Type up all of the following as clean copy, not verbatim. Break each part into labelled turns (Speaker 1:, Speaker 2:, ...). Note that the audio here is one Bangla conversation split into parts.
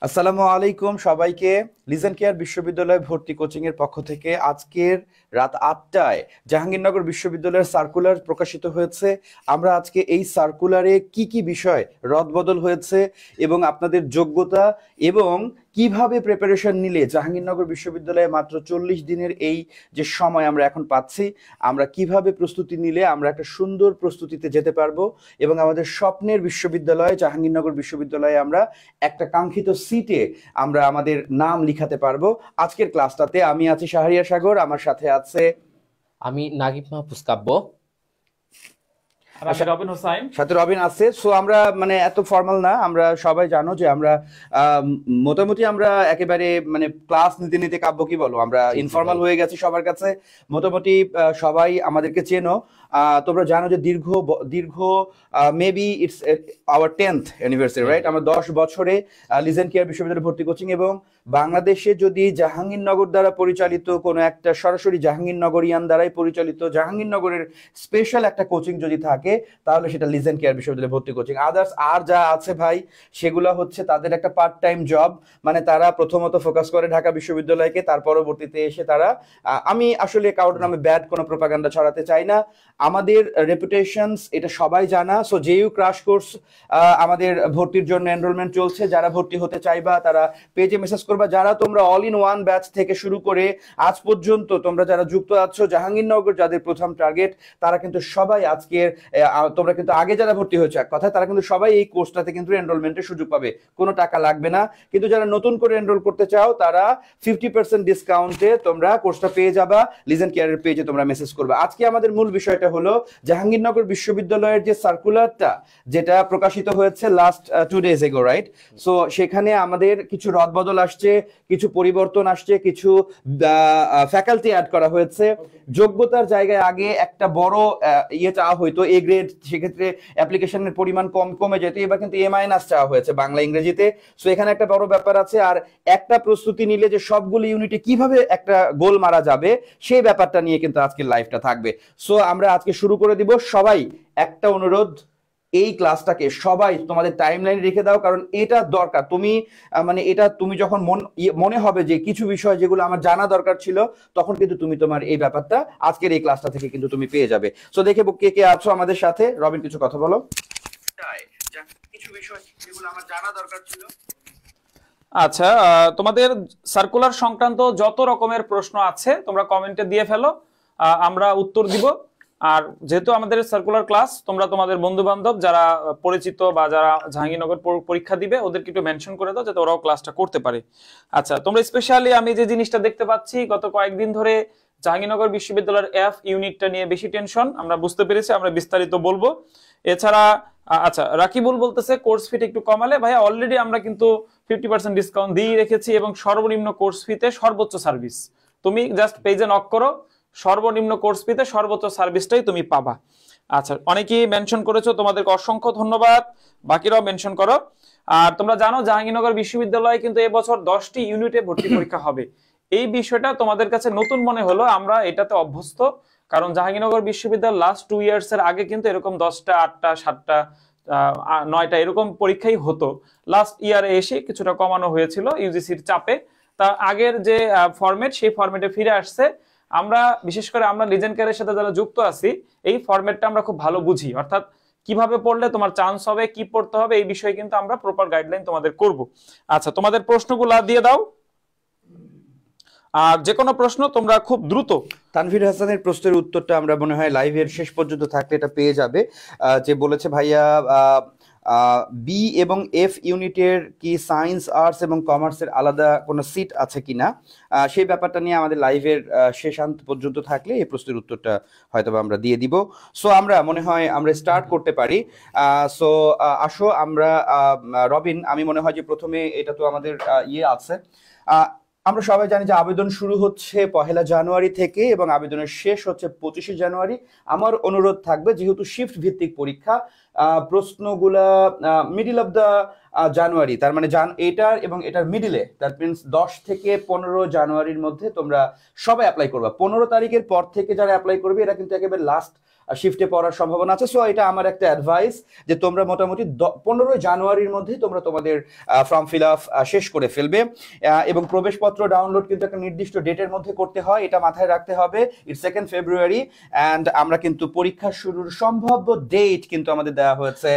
Speaker 1: আসসালামু আলাইকুম সবাইকে। লিজেন কেয়ার বিশ্ববিদ্যালয় ভর্তি কোচিং এর পক্ষ থেকে আজকের রাত 8টায় জাহাঙ্গীরনগর বিশ্ববিদ্যালয়ের সার্কুলার প্রকাশিত হয়েছে। আমরা আজকে এই সার্কুলারে কি কি বিষয় রদবদল হয়েছে এবং আপনাদের যোগ্যতা এবং কিভাবে প্রিপারেশন নিলে জাহাঙ্গীরনগর বিশ্ববিদ্যালয়ে মাত্র 40 দিনের এই যে সময় আমরা এখন পাচ্ছি, আমরা কিভাবে প্রস্তুতি নিলে আমরা একটা সুন্দর প্রস্তুতিতে যেতে পারবো এবং আমাদের স্বপ্নের বিশ্ববিদ্যালয় জাহাঙ্গীরনগর বিশ্ববিদ্যালয়ে আমরা একটা কাঙ্ক্ষিত সিটে আমরা আমাদের নাম লিখাতে পারবো। আজকের ক্লাসটাতে আমি আছি শাহরিয়ার সাগর, আমার সাথে আছে
Speaker 2: আমি নাগিব মাহফুজ কাব্য।
Speaker 3: আর আমি রবিন হোসাইন।
Speaker 1: সাথে রবিন আছে। সো আমরা মানে এত ফর্মাল না, আমরা সবাই জানো যে আমরা মোটামুটি আমরা একেবারে মানে ক্লাস নিতে নিতে কাব্য কি বলো আমরা ইনফর্মাল হয়ে গেছি সবার কাছে। মোটামুটি সবাই আমাদেরকে চেনো। তোমরা জানো যে দীর্ঘ দীর্ঘ maybe it's hour 10th anniversary, right? আমরা 10 বছরে লিজেন কেয়ার বিশ্ববিদ্যালয়ে ভর্তি কোচিং এবং বাংলাদেশে যদি জাহাঙ্গীরনগর দ্বারা পরিচালিত কোনো একটা সরাসরি জাহাঙ্গীরনগরিয়ান দ্বারাই পরিচালিত জাহাঙ্গীরনগরের স্পেশাল একটা কোচিং যদি থাকে তাহলে সেটা লিজেন কেয়ার বিশ্ববিদ্যালয়ে ভর্তি কোচিং। আদার্স আর যা আছে ভাই সেগুলো হচ্ছে তাদের একটা পার্ট টাইম জব, মানে তারা প্রথমত ফোকাস করে ঢাকা বিশ্ববিদ্যালয়কে, তার পরবর্তীতে এসে তারা আমি আসলে কারোর নামে ব্যাড কোনো প্রোপাগান্ডা ছড়াতে চাই না। আমাদের রেপুটেশনস এটা সবাই জানা। সো জেইউ ক্রাশ কোর্স আমাদের ভর্তির জন্য এনরোলমেন্ট চলছে। যারা ভর্তি হতে চাইবা তারা পেজে মেসেজ করবা। যারা তোমরা অল ইন ওয়ান ব্যাচ থেকে শুরু করে আজ পর্যন্ত তোমরা যারা যুক্ত আছো জাহাঙ্গীরনগর, যাদের প্রথম টার্গেট তারা কিন্তু সবাই আজকের তোমরা কিন্তু আগে যারা ভর্তি হয়েছে এক কথায় তারা কিন্তু সবাই এই কোর্সটাতে কিন্তু এনরোলমেন্টের সুযোগ পাবে, কোনো টাকা লাগবে না। কিন্তু যারা নতুন করে এনরোল করতে চাও তারা 50% ডিসকাউন্টে তোমরা কোর্সটা পেয়ে যাবা। লিজেন কেয়ারের পেজে তোমরা মেসেজ করবে। আজকে আমাদের মূল বিষয়টা হলো জাহাঙ্গীরনগর বিশ্ববিদ্যালয়ের যে সার্কুলারটা যেটা প্রকাশিত হয়েছে লাস্ট 2 days এগো, রাইট? সো সেখানে আমাদের কিছু রদবদল আসছে, কিছু পরিবর্তন আসছে, কিছু ফ্যাকাল্টি অ্যাড করা হয়েছে। যোগ্যতার জায়গায় আগে একটা বড় ইয়ে চাওয়া হইতো এ গ্রেড, সেক্ষেত্রে অ্যাপ্লিকেশনের পরিমাণ কমে যেত। এবার কিন্তু এ মাইনাস চাওয়া হয়েছে বাংলা ইংরেজিতে। সো এখানে একটা বড় ব্যাপার আছে। আর একটা প্রস্তুতি নিলে যে সবগুলো ইউনিটে কিভাবে একটা গোল মারা যাবে সেই ব্যাপারটা নিয়ে কিন্তু আজকের লাইভটা থাকবে। সো আমরা আজকে শুরু করে দিব। সবাই একটা অনুরোধ, এই ক্লাসটাকে সবাই তোমাদের টাইমলাইন রেখে দাও, কারণ এটা দরকার। তুমি মানে এটা তুমি যখন মনে হবে যে কিছু বিষয় যেগুলো আমার জানা দরকার ছিল, তখন কিন্তু তুমি তোমার এই ব্যাপারটা আজকের এই ক্লাসটা থেকে কিন্তু তুমি পেয়ে যাবে। সো দেখে কে কে আছো আমাদের সাথে। রবিন কিছু কথা বলো। কিছু বিষয় যেগুলো আমার জানা দরকার ছিল।
Speaker 3: আচ্ছা, তোমাদের সার্কুলার সংক্রান্ত যত রকমের প্রশ্ন আছে তোমরা কমেন্টে দিয়ে ফেলো, আমরা উত্তর দিব। আর যেহেতু আমাদের সার্কুলার ক্লাস, তোমরা তোমাদের বন্ধু বান্ধব যারা পরিচিত বা যারা জাহাঙ্গীরনগর পরীক্ষা দিবে ওদেরকে একটু মেনশন করে দাও যাতে ওরাও ক্লাসটা করতে পারে। আচ্ছা, তোমরা স্পেশালি আমি যে জিনিসটা দেখতে পাচ্ছি গত কয়েকদিন ধরে জাহাঙ্গীরনগর বিশ্ববিদ্যালয়ের এফ ইউনিটটা নিয়ে বেশি টেনশন, আমরা বুঝতে পেরেছি, আমরা বিস্তারিত বলবো। এছাড়া আচ্ছা, রাকিবুল বলতেছে কোর্স ফিটা একটু কমালে। ভাইয়া অলরেডি আমরা কিন্তু 50% ডিসকাউন্ট দিয়ে রেখেছি এবং সর্বনিম্ন কোর্স ফিতে সর্বোচ্চ সার্ভিস। তুমি জাস্ট পেজে নক করো, সর্বনিম্ন কোর্স ফিতে সর্বোচ্চ সার্ভিসটাই তুমি পাবা। আচ্ছা, অনেকেই মেনশন করেছো, তোমাদেরকে অসংখ্য ধন্যবাদ। বাকিরাও মেনশন করো। আর তোমরা জানো জাহাঙ্গীরনগর বিশ্ববিদ্যালয়ে কিন্তু এবছর 10টি ইউনিটে ভর্তি পরীক্ষা হবে। এই বিষয়টা তোমাদের কাছে নতুন মনে হলো, আমরা এটাতে অভ্যস্ত। কারণ জাহাঙ্গীরনগর বিশ্ববিদ্যালয় লাস্ট 2 ইয়ার্স এর আগে কিন্তু এরকম 10টা 8টা 7টা 9টা এরকম পরীক্ষাই হতো। লাস্ট ইয়ারে এসে কিছুটা কমানো হয়েছিল ইউজিসির চাপে। তা আগের যে ফরম্যাট সেই ফরম্যাটে ফিরে আসছে। আমরা বিশেষ করে আমরা লিজেন কেয়ারের সাথে যারা যুক্ত আছি এই ফরম্যাটটা আমরা খুব ভালো বুঝি, অর্থাৎ কিভাবে পড়লে তোমার চান্স হবে, কি পড়তে হবে, এই বিষয়ে কিন্তু আমরা প্রপার গাইডলাইন তোমাদের করব। আচ্ছা, তোমাদের প্রশ্নগুলো দিয়ে দাও। আর যে কোনো প্রশ্ন তোমরা খুব দ্রুত।
Speaker 1: তানভীর হাসানের প্রশ্নের উত্তরটা আমরা মনে হয় লাইভের শেষ পর্যন্ত থাকলে এটা পেয়ে যাবে। যে বলেছে ভাইয়া বি এবং এফ ইউনিটের কি সায়েন্স আর্টস এবং কমার্সের আলাদা কোনো সিট আছে কিনা, সেই ব্যাপারটা নিয়ে আমাদের লাইভের শেষান্ত পর্যন্ত থাকলে এই প্রশ্নের উত্তরটা হয়তো আমরা দিয়ে দিব। সো আমরা মনে হয় আমরা স্টার্ট করতে পারি। সো আসো আমরা রবিন, আমি মনে হয় যে প্রথমে এটা তো আমাদের ইয়ে আছে, আমরা সবাই জানি যে আবেদন শুরু হচ্ছে 1 জানুয়ারি থেকে এবং আবেদনের শেষ হচ্ছে 25 জানুয়ারি। আমার অনুরোধ থাকবে, যেহেতু শিফট ভিত্তিক পরীক্ষা, প্রশ্নগুলা মিডিল অফ দ্য জানুয়ারি, তার মানে এটার এবং এটার মিডিলে, দ্যাট মিনস 10 থেকে 15 জানুয়ারির মধ্যে তোমরা সবাই অ্যাপ্লাই করবা। 15 তারিখের পর থেকে যারা অ্যাপ্লাই করবে এরা কিন্তু একেবারে লাস্ট শিফটে পড়ার সম্ভাবনা আছে। সো এটা আমার একটা অ্যাডভাইস যে তোমরা মোটামুটি 15 জানুয়ারির মধ্যে তোমরা তোমাদের ফর্ম ফিল আপ শেষ করে ফেলবে, এবং প্রবেশপত্র ডাউনলোড কিন্তু একটা নির্দিষ্ট ডেটের মধ্যে করতে হয়, এটা মাথায় রাখতে হবে। ইটস 2 ফেব্রুয়ারি, অ্যান্ড আমরা কিন্তু পরীক্ষা শুরুর সম্ভাব্য ডেট কিন্তু আমাদের দেওয়া হয়েছে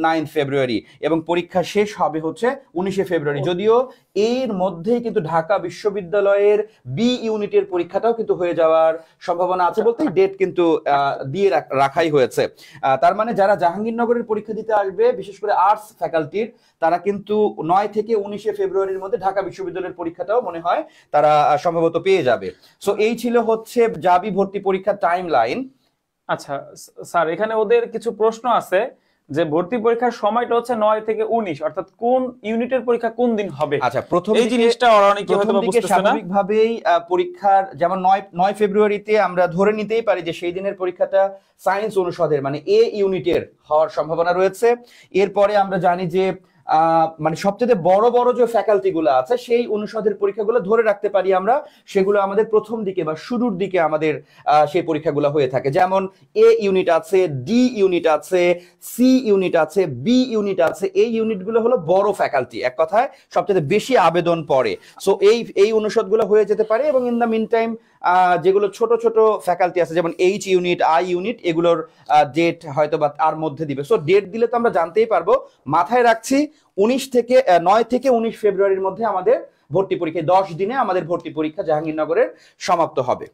Speaker 1: 9 ফেব্রুয়ারি, এবং পরীক্ষা শেষ হবে হচ্ছে 19 ফেব্রুয়ারি। যদিও এর মধ্যেই কিন্তু ঢাকা বিশ্ববিদ্যালয়ের বি ইউনিটের পরীক্ষাটাও কিন্তু হয়ে যাওয়ার সম্ভাবনা আছে, বলতে ডেট কিন্তু দিয়ে রাখাই হয়েছে। তার মানে যারা জাহাঙ্গীরনগরের পরীক্ষা দিতে আসবে, বিশেষ করে আর্টস ফ্যাকাল্টির, তারা কিন্তু 9 থেকে 19 ফেব্রুয়ারির মধ্যে ঢাকা বিশ্ববিদ্যালয়ের পরীক্ষাটাও মনে হয় তারা সম্ভবত পেয়ে যাবে। সো এই ছিল হচ্ছে জাবি ভর্তি পরীক্ষার টাইম লাইন।
Speaker 3: আচ্ছা স্যার, এখানে ওদের কিছু প্রশ্ন আছে যে ভর্তি পরীক্ষার সময়টা হচ্ছে 9 থেকে 19, অর্থাৎ কোন ইউনিটের পরীক্ষা কোন দিন হবে।
Speaker 1: আচ্ছা, প্রথম
Speaker 3: এই জিনিসটা অনেকে হয়তো বুঝতেছে না।
Speaker 1: স্বাভাবিকভাবেই পরীক্ষার যেমন 9 ফেব্রুয়ারিতে আমরা ধরে নিতেই পারি যে সেই দিনের পরীক্ষাটা সায়েন্স অনুষদের মানে এ ইউনিটের হওয়ার সম্ভাবনা রয়েছে। এরপরে আমরা জানি যে মানে সবচেয়ে বড় বড় যে ফ্যাকাল্টি গুলো আছে সেই অনুষদের পরীক্ষাগুলো ধরে রাখতে পারি আমরা, সেগুলো আমাদের প্রথম দিকে বা শুরুর দিকে আমাদের সেই পরীক্ষাগুলো হয়ে থাকে। যেমন এ ইউনিট আছে, ডি ইউনিট আছে, সি ইউনিট আছে, বি ইউনিট আছে। এই ইউনিটগুলো হলো বড় ফ্যাকাল্টি, এক কথায় সবচেয়ে বেশি আবেদন পড়ে। সো এই অনুষদগুলো হয়ে যেতে পারে, এবং ইন দ্য মিন টাইম যেগুলো ছোট ছোট ফ্যাকাল্টি আছে যেমন এইচ ইউনিট, আই ইউনিট, এগুলোর ডেট হয়তো বা তার মধ্যে দিবে। সো ডেট দিলে তো আমরা জানতেই পারবো। মাথায় রাখছি 9 থেকে 19 ফেব্রুয়ারির মধ্যে আমাদের ভর্তি পরীক্ষা, 10 দিনে আমাদের ভর্তি পরীক্ষা জাহাঙ্গীরনগরের সমাপ্ত হবে।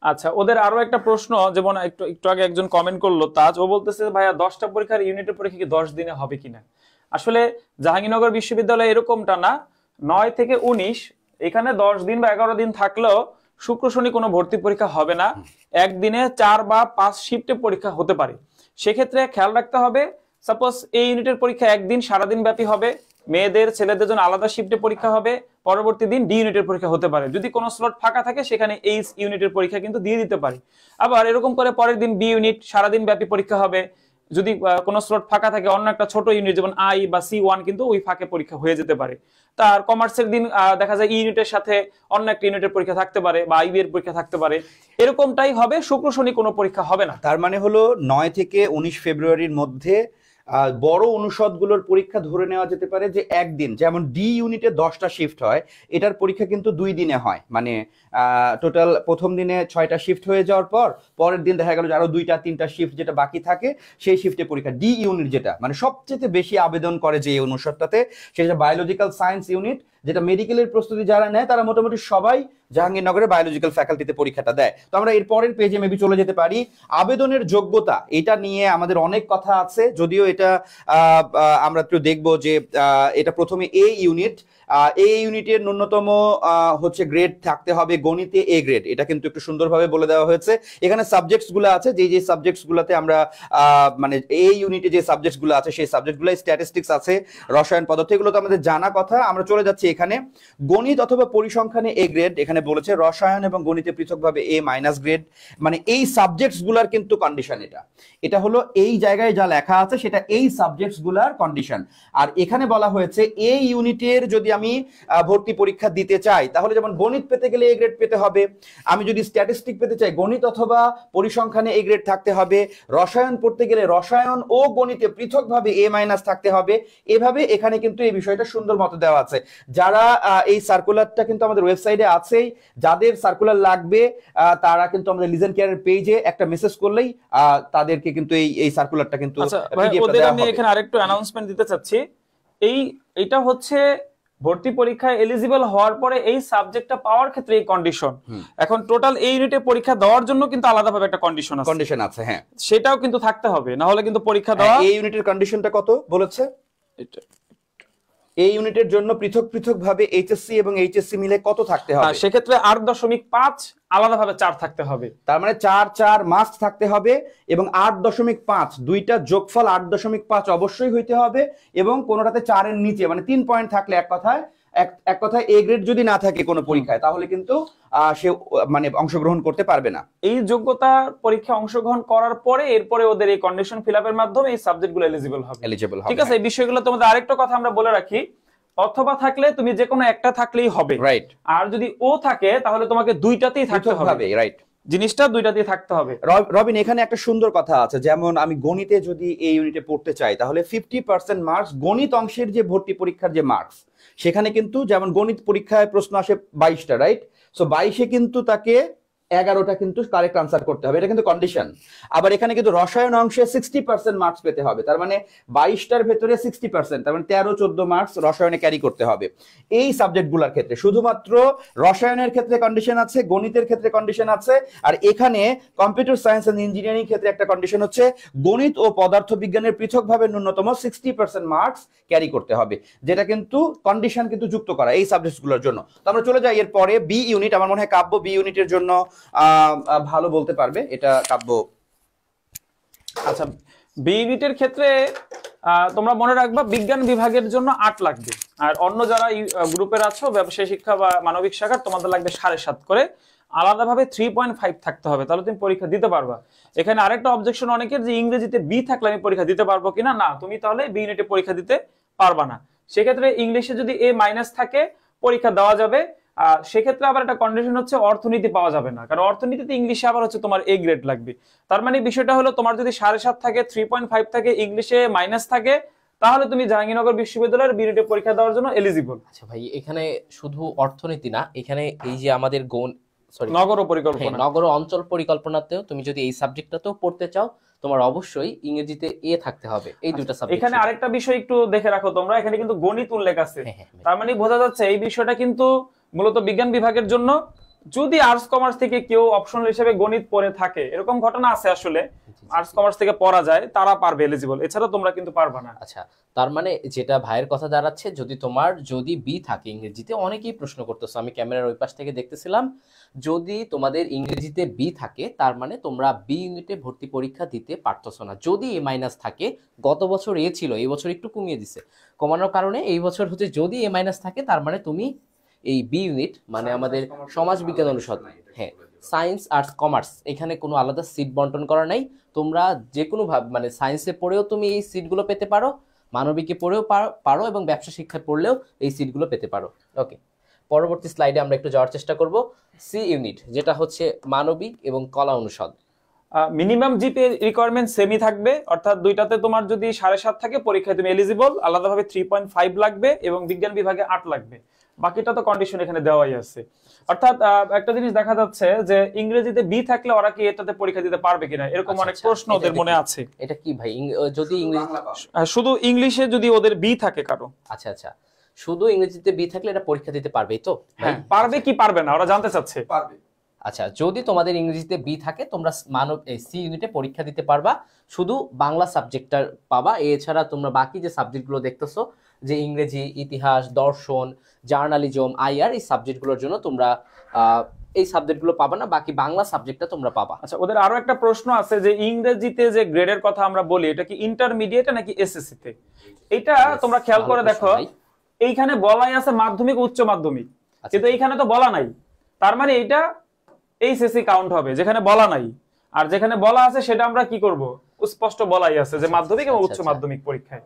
Speaker 3: আচ্ছা, ওদের আরো একটা প্রশ্ন, যেমন একটু আগে একজন কমেন্ট করলো তাজ, ও বলতেছে ভাইয়া 10টা পরীক্ষার ইউনিটের পরীক্ষা কি 10 দিনে হবে কিনা। আসলে জাহাঙ্গীরনগর বিশ্ববিদ্যালয় এরকমটা না, 9 থেকে 19 এখানে 10 দিন বা 11 দিন থাকলেও শুক্র শনি কোনো ভর্তি পরীক্ষা হবে না, একদিনে 4 বা 5 শিফটে পরীক্ষা হতে পারে। সেক্ষেত্রে খেয়াল রাখতে হবে, সাপোজ এই ইউনিটের পরীক্ষা একদিন সারাদিন ব্যাপী হবে, মেয়েদের ছেলেদের জন্য আলাদা শিফটে পরীক্ষা হবে, পরবর্তী দিন ডি ইউনিটের পরীক্ষা হতে পারে। যদি কোনো স্লট ফাঁকা থাকে সেখানে এই ইউনিটের পরীক্ষা কিন্তু দিয়ে দিতে পারে। আবার এরকম করে পরের দিন বি ইউনিট সারাদিন ব্যাপী পরীক্ষা হবে, যদি কোনো স্লট ফাঁকা থাকে অন্য একটা ছোট ইউনিট যেমন আই বা C1 কিন্তু ওই ফাঁকে পরীক্ষা হয়ে যেতে পারে। তার কমার্সের দিন দেখা যায় ইউনিটের সাথে অন্য একটা ইউনিটের পরীক্ষা থাকতে পারে বা আইবি এর পরীক্ষা থাকতে পারে, এরকমটাই হবে। শুক্র শনি কোনো পরীক্ষা হবে না।
Speaker 1: তার মানে হলো 9 থেকে 19 ফেব্রুয়ারির মধ্যে বড় অনুষদগুলোর পরীক্ষা ধরে নেওয়া যেতে পারে যে একদিন, যেমন ডি ইউনিটে 10টা শিফট হয়, এটার পরীক্ষা কিন্তু 2 দিনে হয়। মানে টোটাল প্রথম দিনে 6টা শিফট হয়ে যাওয়ার পর পরের দিন দেখা গেল যে আরো 2টা 3টা শিফট যেটা বাকি থাকে সেই শিফটে পরীক্ষা। ডি ইউনিট যেটা মানে সবচেয়ে বেশি আবেদন করে যে অনুষদটাতে, সেটা বায়োলজিক্যাল সায়েন্স ইউনিট, যেটা মেডিকেলের প্রস্তুতি যারা নেয় তারা মোটামুটি সবাই জাহাঙ্গীরনগরের বায়োলজিক্যাল ফ্যাকাল্টিতে পরীক্ষাটা দেয়। তো আমরা এর পরের পেজে মেবি চলে যেতে পারি। আবেদনের যোগ্যতা, এটা নিয়ে আমাদের অনেক কথা আছে, যদিও এটা আমরা একটু দেখবো যে এটা প্রথমে এ ইউনিট, এই ইউনিটের ন্যূনতম হচ্ছে গ্রেড থাকতে হবে গণিতে এ গ্রেড, এটা কিন্তু একটু সুন্দরভাবে বলে দেওয়া হয়েছে। এখানে সাবজেক্টস গুলো আছে, যে সাবজেক্টস গুলাতে আমরা মানে এই ইউনিটে যে সাবজেক্টস গুলো আছে সেই সাবজেক্ট গুলো, স্ট্যাটিস্টিক্স আছে, রসায়ন পদার্থ, এগুলো তো আমাদের জানা কথা। আমরা চলে যাচ্ছি এখানে গণিত অথবা পরিসংখ্যানে এ গ্রেড, এখানে বলেছে রসায়ন এবং গণিতে পৃথকভাবে এ মাইনাস গ্রেড। মানে এই সাবজেক্টস গুলার কিন্তু কন্ডিশন, এটা হলো এই জায়গায় যা লেখা আছে সেটা এই সাবজেক্টস গুলার কন্ডিশন। আর এখানে বলা হয়েছে এই ইউনিটের যদি আমি ভর্তি পরীক্ষা দিতে চাই তাহলে যেমন গণিত পেতে গেলে এ গ্রেড পেতে হবে, আমি যদি স্ট্যাটিস্টিক পেতে চাই গণিত অথবা পরিসংখ্যানে এ গ্রেড থাকতে হবে, রসায়ন পড়তে গেলে রসায়ন ও গণিতে পৃথকভাবে এ মাইনাস থাকতে হবে। এভাবে এখানে কিন্তু এই বিষয়টা সুন্দর মতো দেওয়া আছে। যারা এই সার্কুলারটা কিন্তু আমাদের ওয়েবসাইটে আছেই, যাদের সার্কুলার লাগবে তারা কিন্তু আমাদের লিজেন কেয়ারের পেজে একটা মেসেজ করলেই তাদেরকে কিন্তু এই সার্কুলারটা কিন্তু
Speaker 3: আমি এখানে আরেকটু অ্যানাউন্সমেন্ট দিতে চাচ্ছি। এইটা হচ্ছে ভর্তি পরীক্ষায় এলিজিবল হওয়ার পরে এই সাবজেক্টটা পাওয়ার ক্ষেত্রে এই কন্ডিশন। এখন টোটাল এই ইউনিটে পরীক্ষা দেওয়ার জন্য কিন্তু আলাদাভাবে একটা কন্ডিশন আছে, হ্যাঁ, সেটাও কিন্তু থাকতে হবে, না হলে কিন্তু পরীক্ষা দেওয়া।
Speaker 1: এই ইউনিটের কন্ডিশনটা কত বলেছে? এই ইউনিটের জন্য পৃথক পৃথক ভাবে এইচএসসি এবং এইচএসসি মিলে কত থাকতে হবে?
Speaker 3: সেক্ষেত্রে 8.5 আলাদাভাবে 4 থাকতে হবে।
Speaker 1: তার মানে 4 মাস্ট থাকতে হবে, এবং 8.5 দুইটা যোগফল 8.5 অবশ্যই হইতে হবে, এবং কোনোটাতে 4 এর নিচে মানে 3 পয়েন্ট থাকলে এক কথায় এ গ্রেড যদি না থাকে কোনো পরীক্ষায় তাহলে কিন্তু সে মানে অংশগ্রহণ করতে পারবে না।
Speaker 3: এই যোগ্যতা পরীক্ষা অংশগ্রহণ করার পরে এরপরে ওদের এই কন্ডিশন ফিল আপের মাধ্যমে এই সাবজেক্টগুলো এলিজিবল হবে। ঠিক আছে, এই বিষয়গুলো তোমাদের আরেকটা কথা আমরা বলে রাখি, অথবা থাকলে তুমি যে কোনো একটা থাকলেই হবে, রাইট। আর যদি ও থাকে তাহলে তোমাকে দুইটাতেই থাকতে হবে, রাইট। জিনিসটা দুইটাতেই থাকতে হবে।
Speaker 1: রবিন, এখানে একটা সুন্দর কথা আছে, যেমন আমি গণিতে যদি এই ইউনিটে পড়তে চাই তাহলে 50% মার্কস, গণিত অংশের যে ভর্তি পরীক্ষার যে মার্কস, সেখানে কিন্তু যেমন গণিত পরীক্ষায় প্রশ্ন আসে 22টা, রাইট? সো 22-এ কিন্তু তাকে 11টা কিন্তু কারেক্ট আনসার করতে হবে, এটা কিন্তু কন্ডিশন। আবার এখানে কিন্তু রসায়ন অংশে 60% মার্কস পেতে হবে, তার মানে 22টার ভেতরে 60%, তার মানে 13-14 মার্কস রসায়নে ক্যারি করতে হবে। এই সাবজেক্টগুলোর ক্ষেত্রে শুধুমাত্র রসায়নের ক্ষেত্রে কন্ডিশন আছে, গণিতের ক্ষেত্রে কন্ডিশন আছে, আর এখানে কম্পিউটার সায়েন্স এন্ড ইঞ্জিনিয়ারিং ক্ষেত্রে একটা কন্ডিশন হচ্ছে গণিত ও পদার্থবিজ্ঞানের পৃথকভাবে ন্যূনতম 60% মার্কস ক্যারি করতে হবে, যেটা কিন্তু কন্ডিশন কিন্তু যুক্ত করা এই সাবজেক্টগুলোর জন্য। তো আমরা চলে যাই এর পরে বি ইউনিট। আমার মনে হয় কাব্য বি ইউনিটের জন্য ভালো বলতে পারবে, এটা কাব্য।
Speaker 3: আচ্ছা, বি ইউনিটের ক্ষেত্রে তোমরা মনে রাখবা বিজ্ঞান বিভাগের জন্য 8 লাগবে, আর অন্য যারা গ্রুপের আছো ব্যবসায় শিক্ষা বা মানবিক শাখার তোমাদের লাগবে 7.5 করে, আলাদাভাবে 3.5 থাকতে হবে, তাহলে তুমি পরীক্ষা দিতে পারবা। এখানে আরেকটা অবজেকশন অনেকের যে ইংরেজিতে বি থাকলে আমি পরীক্ষা দিতে পারবো কিনা, না, তুমি তাহলে বি ইউনিটে পরীক্ষা দিতে পারবা না। সেক্ষেত্রে ইংলিশে যদি এ মাইনাস থাকে পরীক্ষা দেওয়া যাবে। সেক্ষেত্রে আবার একটা কন্ডিশন হচ্ছে অর্থনীতি পাওয়া যাবে না, কারণ অর্থনীতিতে ইংলিশে আবার হচ্ছে তোমার এ গ্রেড লাগবে। তার মানে বিষয়টা হলো তোমার যদি 7.5 থাকে, 3.5 থাকে, ইংলিশে মাইনাস থাকে, তাহলে তুমি জাহাঙ্গীরনগর বিশ্ববিদ্যালয়ের বি ইউনিটে পরীক্ষা দেওয়ার জন্য এলিজিবল।
Speaker 2: আচ্ছা ভাই, এখানে শুধু অর্থনীতি না, এখানে এই যে আমাদের
Speaker 3: নগর পরিকল্পনা,
Speaker 2: নগর অঞ্চল পরিকল্পনাতেও তুমি যদি এই সাবজেক্টটাতেও পড়তে চাও, তোমার অবশ্যই ইংরেজিতে এ থাকতে হবে। এই দুটো সাবজেক্ট।
Speaker 3: এখানে আরেকটা বিষয় একটু দেখে রাখো তোমরা, এখানে কিন্তু গণিত উল্লেখ আছে, তার মানে বোঝা যাচ্ছে এই বিষয়টা কিন্তু মূলত বিজ্ঞান বিভাগের জন্য। যদি আর্টস কমার্স থেকে কেউ অপশনাল হিসেবে গণিত পড়ে থাকে, এরকম ঘটনা আছে আসলে, আর্টস কমার্স থেকে পড়া যায়, তারা পারবে এলিজিবল, এছাড়া তোমরা কিন্তু পারবা না।
Speaker 2: আচ্ছা, তার মানে যেটা ভাইয়ের কথা দাঁড়াচ্ছে, যদি বি থাকে ইংরেজিতে, অনেকেই প্রশ্ন করতেছো, আমি ক্যামেরার ওই পাশ থেকে দেখতেছিলাম, যদি তোমাদের ইংরেজিতে বি থাকে তার মানে তোমরা বি ইউনিটে ভর্তি পরীক্ষা দিতে পারতেছো না। যদি এ মাইনাস থাকে, গত বছর এ ছিল, এই বছর একটু কমিয়ে দিছে, কমানোর কারণে এই বছর হচ্ছে যদি এ মাইনাস থাকে তার মানে তুমি এই বি ইউনিট, মানে আমাদের সমাজ বিজ্ঞান অনুষদ, হ্যাঁ, সায়েন্স আর্টস কমার্স, এখানে কোনো আলাদা সিট বন্টন করা নাই। তোমরা যে কোনো মানে সায়েন্সে পড়েও তুমি এই সিটগুলো পেতে পারো, মানবিকে পড়েও পারো, এবং ব্যবসা শিক্ষায় পড়লেও এই সিটগুলো পেতে পারো। ওকে, পরবর্তী স্লাইডে আমরা একটু যাওয়ার চেষ্টা করব। সি ইউনিট, যেটা হচ্ছে মানবিক এবং কলা অনুষদ।
Speaker 3: মিনিমাম জিপি রিকোয়ারমেন্ট সেমই থাকবে, অর্থাৎ দুইটাতে তোমার যদি 7.5 থাকে পরীক্ষায় তুমি এলিজিবল, আলাদাভাবে 3.5 লাগবে, এবং বিজ্ঞান বিভাগে 8 লাগবে। বাকিটা তো কন্ডিশন এখানে দেওয়াই আছে। অর্থাৎ একটা জিনিস দেখা যাচ্ছে যে ইংরেজিতে বি থাকলে ওরা কি এটাতে পরীক্ষা দিতে পারবে কিনা, এরকম অনেক প্রশ্ন ওদের মনে আছে।
Speaker 2: এটা কি ভাই, যদি
Speaker 3: শুধু ইংলিশে যদি ওদের বি থাকে কারো,
Speaker 2: আচ্ছা আচ্ছা, শুধু ইংরেজিতে বি থাকলে এটা পরীক্ষা দিতে পারবে তো?
Speaker 3: হ্যাঁ, পারবে কি পারবে না ওরা জানতে চাচ্ছে।
Speaker 1: পারবে।
Speaker 2: আচ্ছা, যদি তোমাদের ইংরেজিতে বি থাকে তোমরা সি ইউনিটে পরীক্ষা দিতে পারবা, শুধু বাংলা সাবজেক্টটা পাবা। এছাড়া তোমরা বাকি যে সাবজেক্টগুলো দেখতেছো, যে ইংরেজি, ইতিহাস, দর্শন, জার্নালিজম, আইআর, এই সাবজেক্টগুলোর জন্য তোমরা এই সাবজেক্টগুলো পাবা না, বাকি বাংলা সাবজেক্টটা তোমরা পাবা।
Speaker 3: আচ্ছা, ওদের আরো একটা প্রশ্ন আছে যে ইংরেজিতে যে গ্রেডের কথা আমরা বলি, এটা কি ইন্টারমিডিয়েট নাকি এসএসসি তে? এটা তোমরা খেয়াল করে দেখো, এইখানে বলাই আছে মাধ্যমিক উচ্চ মাধ্যমিক, কিন্তু এইখানে তো বলা নাই, তার মানে এটা এইচএসসি কাউন্ট হবে যেখানে বলা নাই। আর যেখানে বলা আছে সেটা আমরা কি করব, স্পষ্ট বলাই আছে যে মাধ্যমিক এবং উচ্চ মাধ্যমিক পরীক্ষায়।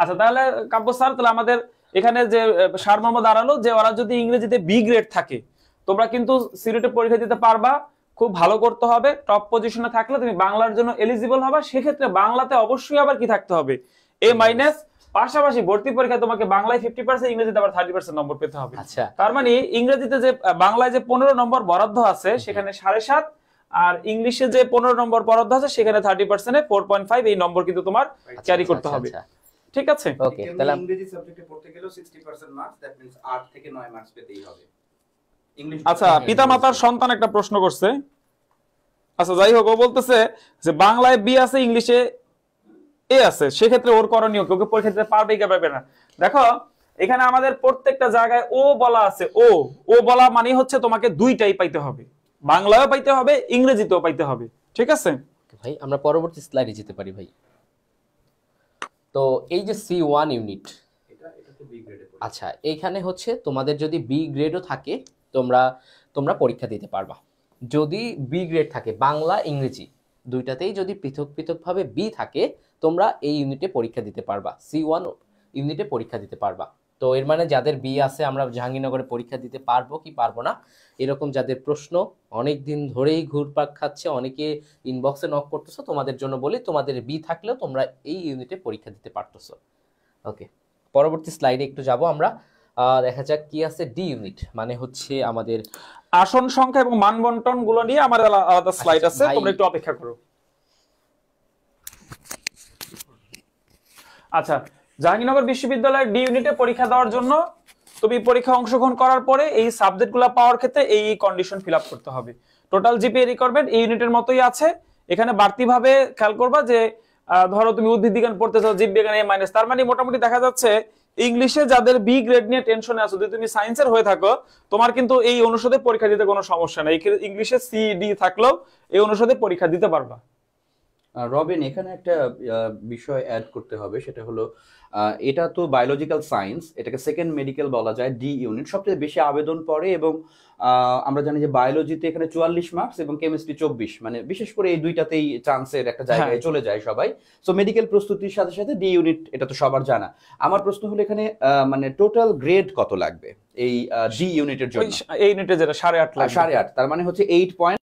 Speaker 3: আচ্ছা, তাহলে কাব্য স্যার, তাহলে আমাদের এখানে যে সারমর্ম দাঁড়ালো যে ওরা যদি ইংরেজিতে বি গ্রেড থাকে তোমরা কিন্তু সিলেটে পরীক্ষা দিতে পারবা, খুব ভালো করতে হবে, টপ পজিশনে থাকলে তুমি বাংলার জন্য এলিজিবল হবে। সেক্ষেত্রে বাংলাতে অবশ্যই আবার কি থাকতে হবে, এ মাইনাস, পাশাপাশি ভর্তি পরীক্ষা তোমাকে বাংলায় 50%, ইংরেজিতে আবার 30% নম্বর পেতে হবে।
Speaker 2: আচ্ছা,
Speaker 3: তার মানে ইংরেজিতে যে বাংলায় যে 15 নম্বর বরাদ্দ আছে সেখানে 7.5, আর ইংলিশে যে 15 নম্বর বরাদ্দ আছে সেখানে 30%-এ 4.5 এই নম্বর কিন্তু তোমার ক্যারি করতে হবে। ঠিক আছে,
Speaker 2: ওকে, তাহলে
Speaker 1: ইংরেজি সাবজেক্টে পড়তে গেলেও 60% মার্কস, দ্যাট মিন্স 8 থেকে 9 মার্কস পেতেই হবে।
Speaker 3: আচ্ছা, পিতামাতার সন্তান একটা প্রশ্ন করছে। আচ্ছা, যাই হোক, ও বলতেছে যে বাংলায় বি আছে, ইংলিশে এ আছে, সেক্ষেত্রে ওর করণীয় কি, ওকে পরীক্ষা দিতে পারবে কি পারবে না? দেখো, এখানে আমাদের প্রত্যেকটা জায়গায় ও বলা আছে, ও বলা মানে হচ্ছে তোমাকে দুইটাই পাইতে হবে, বাংলায়ও পাইতে হবে, ইংরেজিতেও পাইতে হবে। ঠিক আছে
Speaker 2: ভাই, আমরা পরবর্তী স্লাইডে যেতে পারি ভাই। তো এই যে C1 ইউনিট, আচ্ছা, এইখানে হচ্ছে তোমাদের যদি বি গ্রেডও থাকে তোমরা পরীক্ষা দিতে পারবা। যদি বি গ্রেড থাকে, বাংলা ইংরেজি দুইটাতেই যদি পৃথক পৃথকভাবে বি থাকে, তোমরা এই ইউনিটে পরীক্ষা দিতে পারবা, C1 ইউনিটে পরীক্ষা দিতে পারবা। তো এর মানে যাদের বি আছে আমরা জাহাঙ্গীরনগরে পরীক্ষা দিতে পারবো কি পারবো না, এরকম যাদের প্রশ্ন অনেক দিন ধরেই ঘুরপাক খাচ্ছে, অনেকে ইনবক্সে নক করতেছো, তোমাদের জন্য বলি তোমাদের বি থাকলেও তোমরা এই ইউনিটে পরীক্ষা দিতে পারতেছো। ওকে, পরবর্তী স্লাইডে একটু যাব আমরা। দেখা যাক কি আছে ডি ইউনিট, মানে হচ্ছে আমাদের
Speaker 3: আসন সংখ্যা এবং মান বন্টন গুলো নিয়ে আমাদের আলাদা স্লাইড আছে,
Speaker 2: ভাই।
Speaker 3: তোমরা একটু অপেক্ষা করো। আচ্ছা, জাহাঙ্গীরনগর বিশ্ববিদ্যালয়ের ডি ইউনিটে পরীক্ষা দেওয়ার জন্য তুমি পরীক্ষা অংশগ্রহণ করার পরে এই সাবজেক্টগুলো পাওয়ার ক্ষেত্রে এই কন্ডিশন ফিল আপ করতে হবে। টোটাল জিপিএ রিকোয়ারমেন্ট এই ইউনিটের মতোই আছে। এখানে বাড়তিভাবে খেয়াল করবা যে ধরো তুমি উদ্ভিদ বিজ্ঞান পড়তে চাও, জীববিজ্ঞান A-, তার মানে মোটামুটি দেখা যাচ্ছে ইংলিশে যাদের বি গ্রেড নিয়ে টেনশনে আছো, যদি তুমি সায়েন্সের হয়ে থাকো তোমার কিন্তু এই অনুষদে পরীক্ষা দিতে কোনো সমস্যা নাই। ইংলিশে C-D থাকলেও এই অনুষদে পরীক্ষা দিতে পারবা।
Speaker 1: রবিন, এখানে একটা বিষয় অ্যাড করতে হবে, সেটা হলো এটা তো বায়োলজিক্যাল সায়েন্স, এটাকে সেকেন্ড মেডিকেল বলা যায়। ডি ইউনিট সবচেয়ে বেশি আবেদন পড়ে এবং আমরা জানি যে বায়োলজিতে এখানে 44 মার্কস এবং কেমিস্ট্রি 24, মানে বিশেষ করে এই দুইটাতেই চান্সের একটা জায়গায় চলে যায় সবাই। সো মেডিকেল প্রস্তুতির সাথে সাথে ডি ইউনিট, এটা তো সবার জানা। আমার প্রশ্ন হলো এখানে মানে টোটাল গ্রেড কত লাগবে এই ডি ইউনিটের জন্য?
Speaker 3: এই ইউনিটে যেটা 8.5 লাগবে।
Speaker 1: 8.5, তার মানে হচ্ছে 8 পয়েন্ট।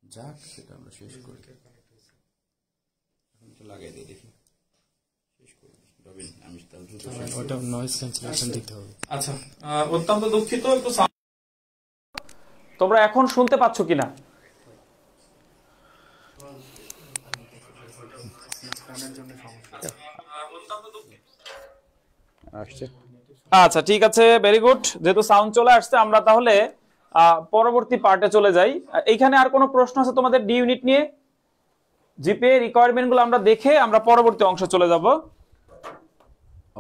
Speaker 1: যাক, সেটা আমরা শেষ করি। এখন তো লাগাই দিই, দেখি শেষ করি। রবিন, আমি তাহলে দ্রুত শেষ করি।
Speaker 4: ওটা নয়েজ ক্যান্সেলেশন দিতে হবে।
Speaker 3: আচ্ছা, অত্যন্ত দুঃখিত, একটু তোমরা এখন শুনতে পাচ্ছ কিনা?
Speaker 1: আসছে।
Speaker 3: আচ্ছা, ঠিক আছে, ভেরি গুড। যেহেতু সাউন্ড চলে আসছে, আমরা তাহলে পরবর্তী পার্টে চলে যাই। এইখানে আর কোনো প্রশ্ন আছে তোমাদের ডি ইউনিট নিয়ে? জিপিএ রিকোয়ারমেন্ট গুলো আমরা দেখে আমরা পরবর্তী অংশে চলে যাব।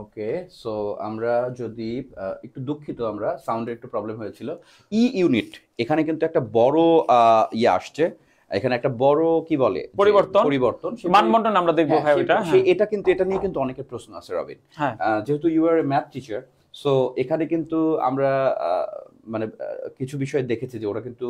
Speaker 1: ওকে, সো আমরা যদি একটু দুঃখিত, আমরা সাউন্ডের একটু প্রবলেম হয়েছিল। ই ইউনিট, এখানে কিন্তু একটা বড় ইয়ে আসছে, এখানে একটা বড় কি বলে পরিবর্তন
Speaker 3: মানবন্টন আমরা দেখবো ভাই। ওটা
Speaker 1: এটা কিন্তু, এটা নিয়ে কিন্তু অনেকের প্রশ্ন আছে রবিন।
Speaker 3: হ্যাঁ,
Speaker 1: যেহেতু you are a math teacher, so এখানে কিন্তু আমরা মানে কিছু বিষয় দেখেছি যে ওরা কিন্তু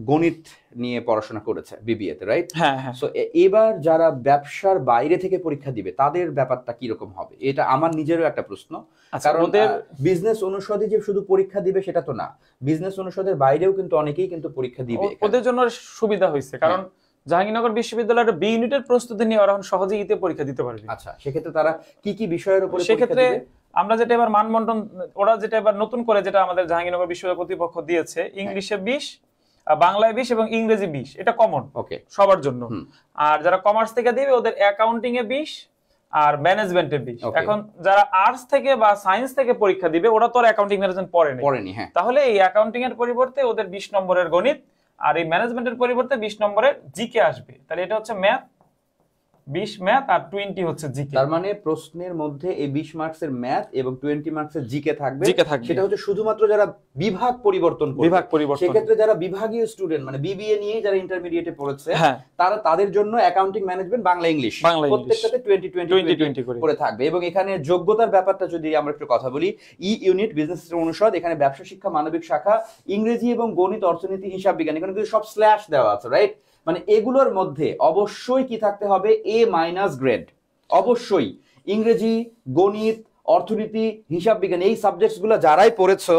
Speaker 1: গণিত নিয়ে পড়াশোনা করেছে বিবিএ তে, রাইট?
Speaker 3: হ্যাঁ হ্যাঁ।
Speaker 1: সো এবার যারা ব্যবসার বাইরে থেকে পরীক্ষা দিবে তাদের ব্যাপারটা কি রকম হবে, এটা আমার নিজেরও একটা প্রশ্ন।
Speaker 3: আচ্ছা,
Speaker 1: কারণ
Speaker 3: ওদের
Speaker 1: বিজনেস অনুষদে যে শুধু পরীক্ষা দিবে সেটা তো না, বিজনেস অনুষদের বাইরেও কিন্তু অনেকেই কিন্তু পরীক্ষা দিবে এখানে।
Speaker 3: ওদের জন্য সুবিধা হয়েছে, কারণ জাহাঙ্গীরনগর বিশ্ববিদ্যালয়ের বি ইউনিটের প্রস্তুতি নিয়ে ওরা এখন সহজেই ইতে পরীক্ষা দিতে পারবে।
Speaker 1: আচ্ছা, সেক্ষেত্রে তারা কি কি বিষয়ের উপরে পরীক্ষা
Speaker 3: সেক্ষেত্রে
Speaker 1: দিবে?
Speaker 3: আমরা যেটা এবার মানবন্টন, ওরা যেটা এবার নতুন করে যেটা আমাদের জাহাঙ্গীরনগর বিশ্ববিদ্যালয় কর্তৃপক্ষ দিয়েছে, ইংলিশে 20, বাংলায় 20 এবং ইংরেজি 20, এটা কমন
Speaker 1: ওকে
Speaker 3: সবার জন্য। আর যারা কমার্স থেকে দিবে ওদের অ্যাকাউন্টিং এ 20 আর ম্যানেজমেন্টে 20। এখন যারা আর্টস থেকে বা সায়েন্স থেকে পরীক্ষা দিবে ওরা তো আর অ্যাকাউন্টিং ম্যানেজমেন্ট পড়েনি,
Speaker 1: হ্যাঁ।
Speaker 3: তাহলে এই অ্যাকাউন্টিং এর পরিবর্তে ওদের 20 নম্বরের গণিত আর এই ম্যানেজমেন্টের পরিবর্তে 20 নম্বরের জিকে আসবে। তাহলে এটা হচ্ছে ম্যাথ, 20 ম্যাথ আর 20 হচ্ছে জিকে।
Speaker 1: তার মানে প্রশ্নের মধ্যে এই 20 মার্কসের ম্যাথ এবং 20 মার্কসের জিকে থাকবে। সেটা হচ্ছে শুধুমাত্র যারা বিভাগ পরিবর্তন করবে। সেক্ষেত্রে যারা বিভাগীয় স্টুডেন্ট মানে বিবিএ নিয়ে যারা ইন্টারমিডিয়েটে পড়েছে তারা তাদের জন্য অ্যাকাউন্টিং ম্যানেজমেন্ট বাংলা ইংলিশ প্রত্যেকটাতে 20 করে থাকবে। এবং এখানে যোগ্যতার ব্যাপারটা যদি আমরা একটু কথা বলি, ই ইউনিট বিজনেস অনুষদ, এখানে ব্যবসা শিক্ষা মানবিক শাখা, ইংরেজি এবং গণিত, অর্থনীতি, হিসাব বিজ্ঞান, এখানে কিন্তু সব স্ল্যাশ দেওয়া আছে, রাইট? মানে এগুলোর মধ্যে অবশ্যই কি থাকতে হবে? এ মাইনাস গ্রেড অবশ্যই। ইংরেজি, গণিত, অর্থনীতি, হিসাব বিজ্ঞান এই সাবজেক্টস গুলো যারাই পড়েছো,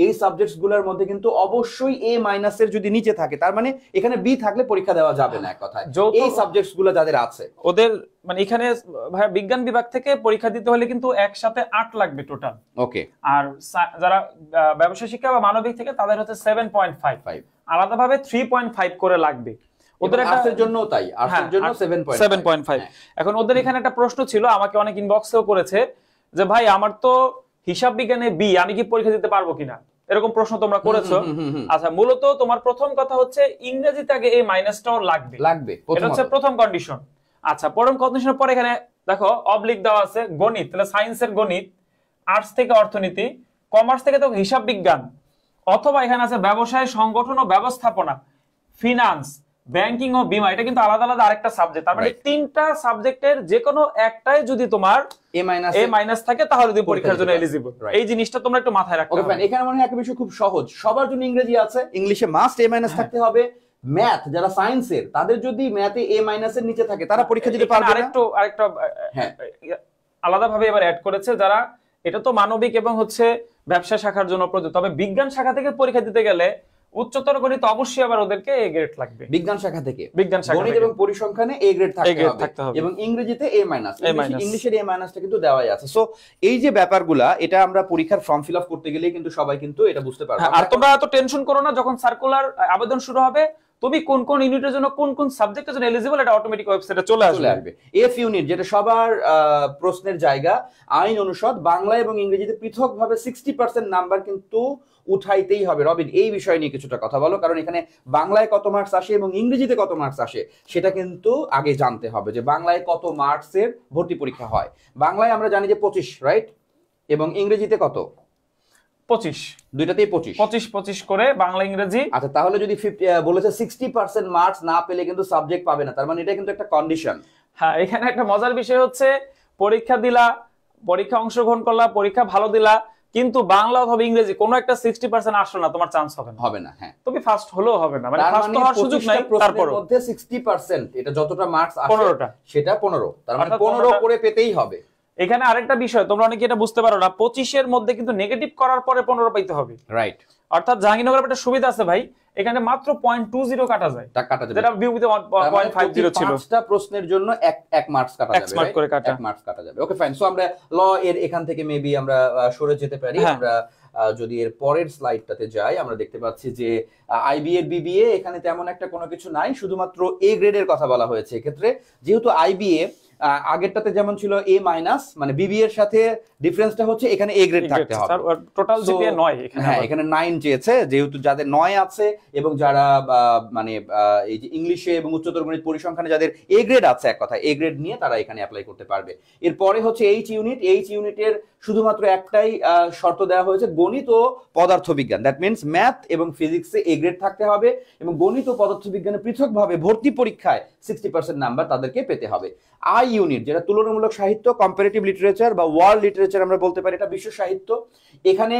Speaker 1: এই সাবজেক্টস গুলোর মধ্যে কিন্তু অবশ্যই এ মাইনাসের যদি নিচে থাকে তার মানে এখানে বি থাকলে পরীক্ষা দেওয়া যাবে না, এক কথায়। এই সাবজেক্টস গুলো যাদের আছে
Speaker 3: ওদের মানে এখানে ভাই বিজ্ঞান বিভাগ থেকে পরীক্ষা দিতে হলে কিন্তু একসাথে 8 লাগবে টোটাল।
Speaker 1: ওকে।
Speaker 3: আর যারা ব্যবসা শিক্ষা বা মানবিক থেকে তাদের হচ্ছে 7.5, আলাদাভাবে 3.5 করে লাগবে।
Speaker 1: ওদের আর্টসের জন্য তাই, আর্টসের জন্য 7.5।
Speaker 3: এখন ওদের এখানে একটা প্রশ্ন ছিল, আমাকে অনেক ইনবক্সেও করেছে যে ভাই আমার তো হিসাব বিজ্ঞানে বি, আমি কি পরীক্ষা দিতে পারবো কিনা, এরকম প্রশ্ন তোমরা করেছো। আচ্ছা, মূলত তোমার প্রথম কথা হচ্ছে ইংরেজিতে আগে এই মাইনাসটাও লাগবে, এটা হচ্ছে প্রথম কন্ডিশন। আচ্ছা, প্রথম কন্ডিশনের পরে এখানে দেখো অবলিক দেওয়া আছে গণিত, তাহলে সায়েন্সের গণিত, আর্টস থেকে অর্থনীতি, কমার্স থেকে তো হিসাব বিজ্ঞান, অথবা এখানে আছে ব্যবসায় সংগঠন ও ব্যবস্থাপনা, ফিনান্স, ব্যাংকিং ও বীমা, এটা কিন্তু আলাদা আলাদা আরেকটা সাবজেক্ট। তার মানে তিনটা সাবজেক্টের যে কোনো একটাই যদি তোমার এ মাইনাস থাকে তাহলে তুমি পরীক্ষার জন্য এলিজিবল। এই জিনিসটা তোমরা একটু মাথায় রাখতে হবে।
Speaker 1: এখানে মনে হয় একটা বিষয় খুব সহজ, সবার জন্য ইংরেজি আছে, ইংলিশে মাস্ট এ মাইনাস থাকতে হবে। ম্যাথ যারা সায়েন্সের, তাদের যদি ম্যাথে এ মাইনাসের নিচে থাকে তারা পরীক্ষা দিতে পারবে না।
Speaker 3: আরেকটা আলাদাভাবে এবার অ্যাড করেছে, যারা এটা তো মানবিক এবং হচ্ছে ব্যবসা শাখার জন্য প্রযোজ্য, তবে বিজ্ঞান শাখা থেকে পরীক্ষা দিতে গেলে উচ্চতর গণিত অবশ্যই আবার ওদেরকে এ গ্রেড লাগবে।
Speaker 1: বিজ্ঞান শাখা থেকে গণিত এবং পরিসংখ্যানে এ গ্রেড থাকতে হবে এবং ইংরেজিতে এ মাইনাস। ইংলিশের এ মাইনাসটা কিন্তু দেওয়াই আছে। সো এই যে ব্যাপারগুলা, এটা আমরা পরীক্ষার ফর্ম ফিল আপ করতে গেলেই কিন্তু সবাই কিন্তু এটা বুঝতে পারবে।
Speaker 3: আর তোমরা এত টেনশন করো না, যখন সার্কুলার আবেদন শুরু হবে তুমি কোন কোন ইউনিটের জন্য কোন কোন সাবজেক্টের জন্য এলিজিবল এটা অটোমেটিক ওয়েবসাইটে চলে আসবে।
Speaker 1: এফ ইউনিট যেটা সবার প্রশ্নের জায়গা, আইন অনুষদ, বাংলা এবং ইংরেজিতে পৃথকভাবে 60% নাম্বার কিন্তু উঠাইতেই হবে। রবিন, এই বিষয় নিয়ে কিছুটা কথা বলো, কারণ এখানে বাংলায় কত মার্কস আসে এবং ইংরেজিতে কত মার্কস আসে সেটা কিন্তু আগে জানতে হবে, যে বাংলায় কত মার্কসের ভর্তি পরীক্ষা হয়। বাংলায় আমরা জানি যে 25, রাইট? এবং ইংরেজিতে কত?
Speaker 3: 25,
Speaker 1: দুইটাতেই
Speaker 3: 25 করে বাংলা ইংরেজি।
Speaker 1: আচ্ছা, তাহলে যদি বলেছে 60% মার্কস না পেলে কিন্তু সাবজেক্ট পাবে না, তার মানে এটা কিন্তু একটা কন্ডিশন।
Speaker 3: হ্যাঁ, এখানে একটা মজার বিষয় হচ্ছে পরীক্ষা দিলা, পরীক্ষা অংশগ্রহণ করলা, পরীক্ষা ভালো দিলা, কিন্তু বাংলা অথবা ইংরেজি কোনো একটা 60% আসলো না, তোমার চান্স হবে না। হ্যাঁ, তুমি ফার্স্ট হলেও হবে না, মানে ফার্স্ট হওয়ার সুযোগ নাই। তারপর
Speaker 1: মধ্যে 60% এটা যতটা মার্কস আসে 15টা, সেটা 15, তার মানে 15 করে পেতেই হবে।
Speaker 3: এখানে আরেকটা বিষয় তোমরা অনেকে এটা বুঝতে পারো না, 25 এর মধ্যে কিন্তু নেগেটিভ করার পরে 15 পাইতে হবে,
Speaker 1: রাইট?
Speaker 3: অর্থাৎ জাহাঙ্গীরনগরের একটা সুবিধা আছে ভাই, এখানে মাত্র 0.20 কাটা যায়, যেটা বিউপিতে 1.50 ছিল।
Speaker 1: পাঁচটা প্রশ্নের জন্য এক মার্কস কাটা যাবে, 1 মার্কস কাটা যাবে। ওকে, ফাইন। সো আমরা ল এর এখান থেকে মেবি আমরা সরে যেতে পারি। আমরা যদি এর পরের স্লাইডটাতে যাই, আমরা দেখতে পাচ্ছি যে আইবি এর বিবিএ এখানে তেমন একটা কোনো কিছু নাই, শুধুমাত্র এ গ্রেডের কথা বলা হয়েছে। এক্ষেত্রে যেহেতু আইবিএ আগেরটাতে যেমন ছিল এ মাইনাস, মানে বিবি এর সাথে ডিফারেন্সটা হচ্ছে এখানে এ গ্রেড থাকতে হবে।
Speaker 3: টোটাল জিপিএ 9 এখানে।
Speaker 1: হ্যাঁ, এখানে 9 চেয়েছে, যেহেতু যাদের 9 আছে এবং যারা মানে এই যে ইংলিশে এবং উচ্চতর গণিত পরিসংখ্যানে যাদের এ গ্রেড আছে, এক কথা এ গ্রেড নিয়ে তারা এখানে অ্যাপ্লাই করতে পারবে। এরপরে হচ্ছে এইচ ইউনিট। এইচ ইউনিটের শুধুমাত্র একটাই শর্ত দেওয়া হয়েছে, গণিত ও পদার্থবিজ্ঞান, দ্যাট মিনস ম্যাথ এবং ফিজিক্সে এ গ্রেড থাকতে হবে, এবং গণিত ও পদার্থবিজ্ঞানে পৃথকভাবে ভর্তি পরীক্ষায় 60% নাম্বার তাদেরকে পেতে হবে। আই ইউনিট, যেটা তুলনামূলক সাহিত্য, কম্পারেটিভ লিটারেচার বা ওয়ার্ল্ড লিটারেচার আমরা বলতে পারি, এটা বিশ্ব সাহিত্য, এখানে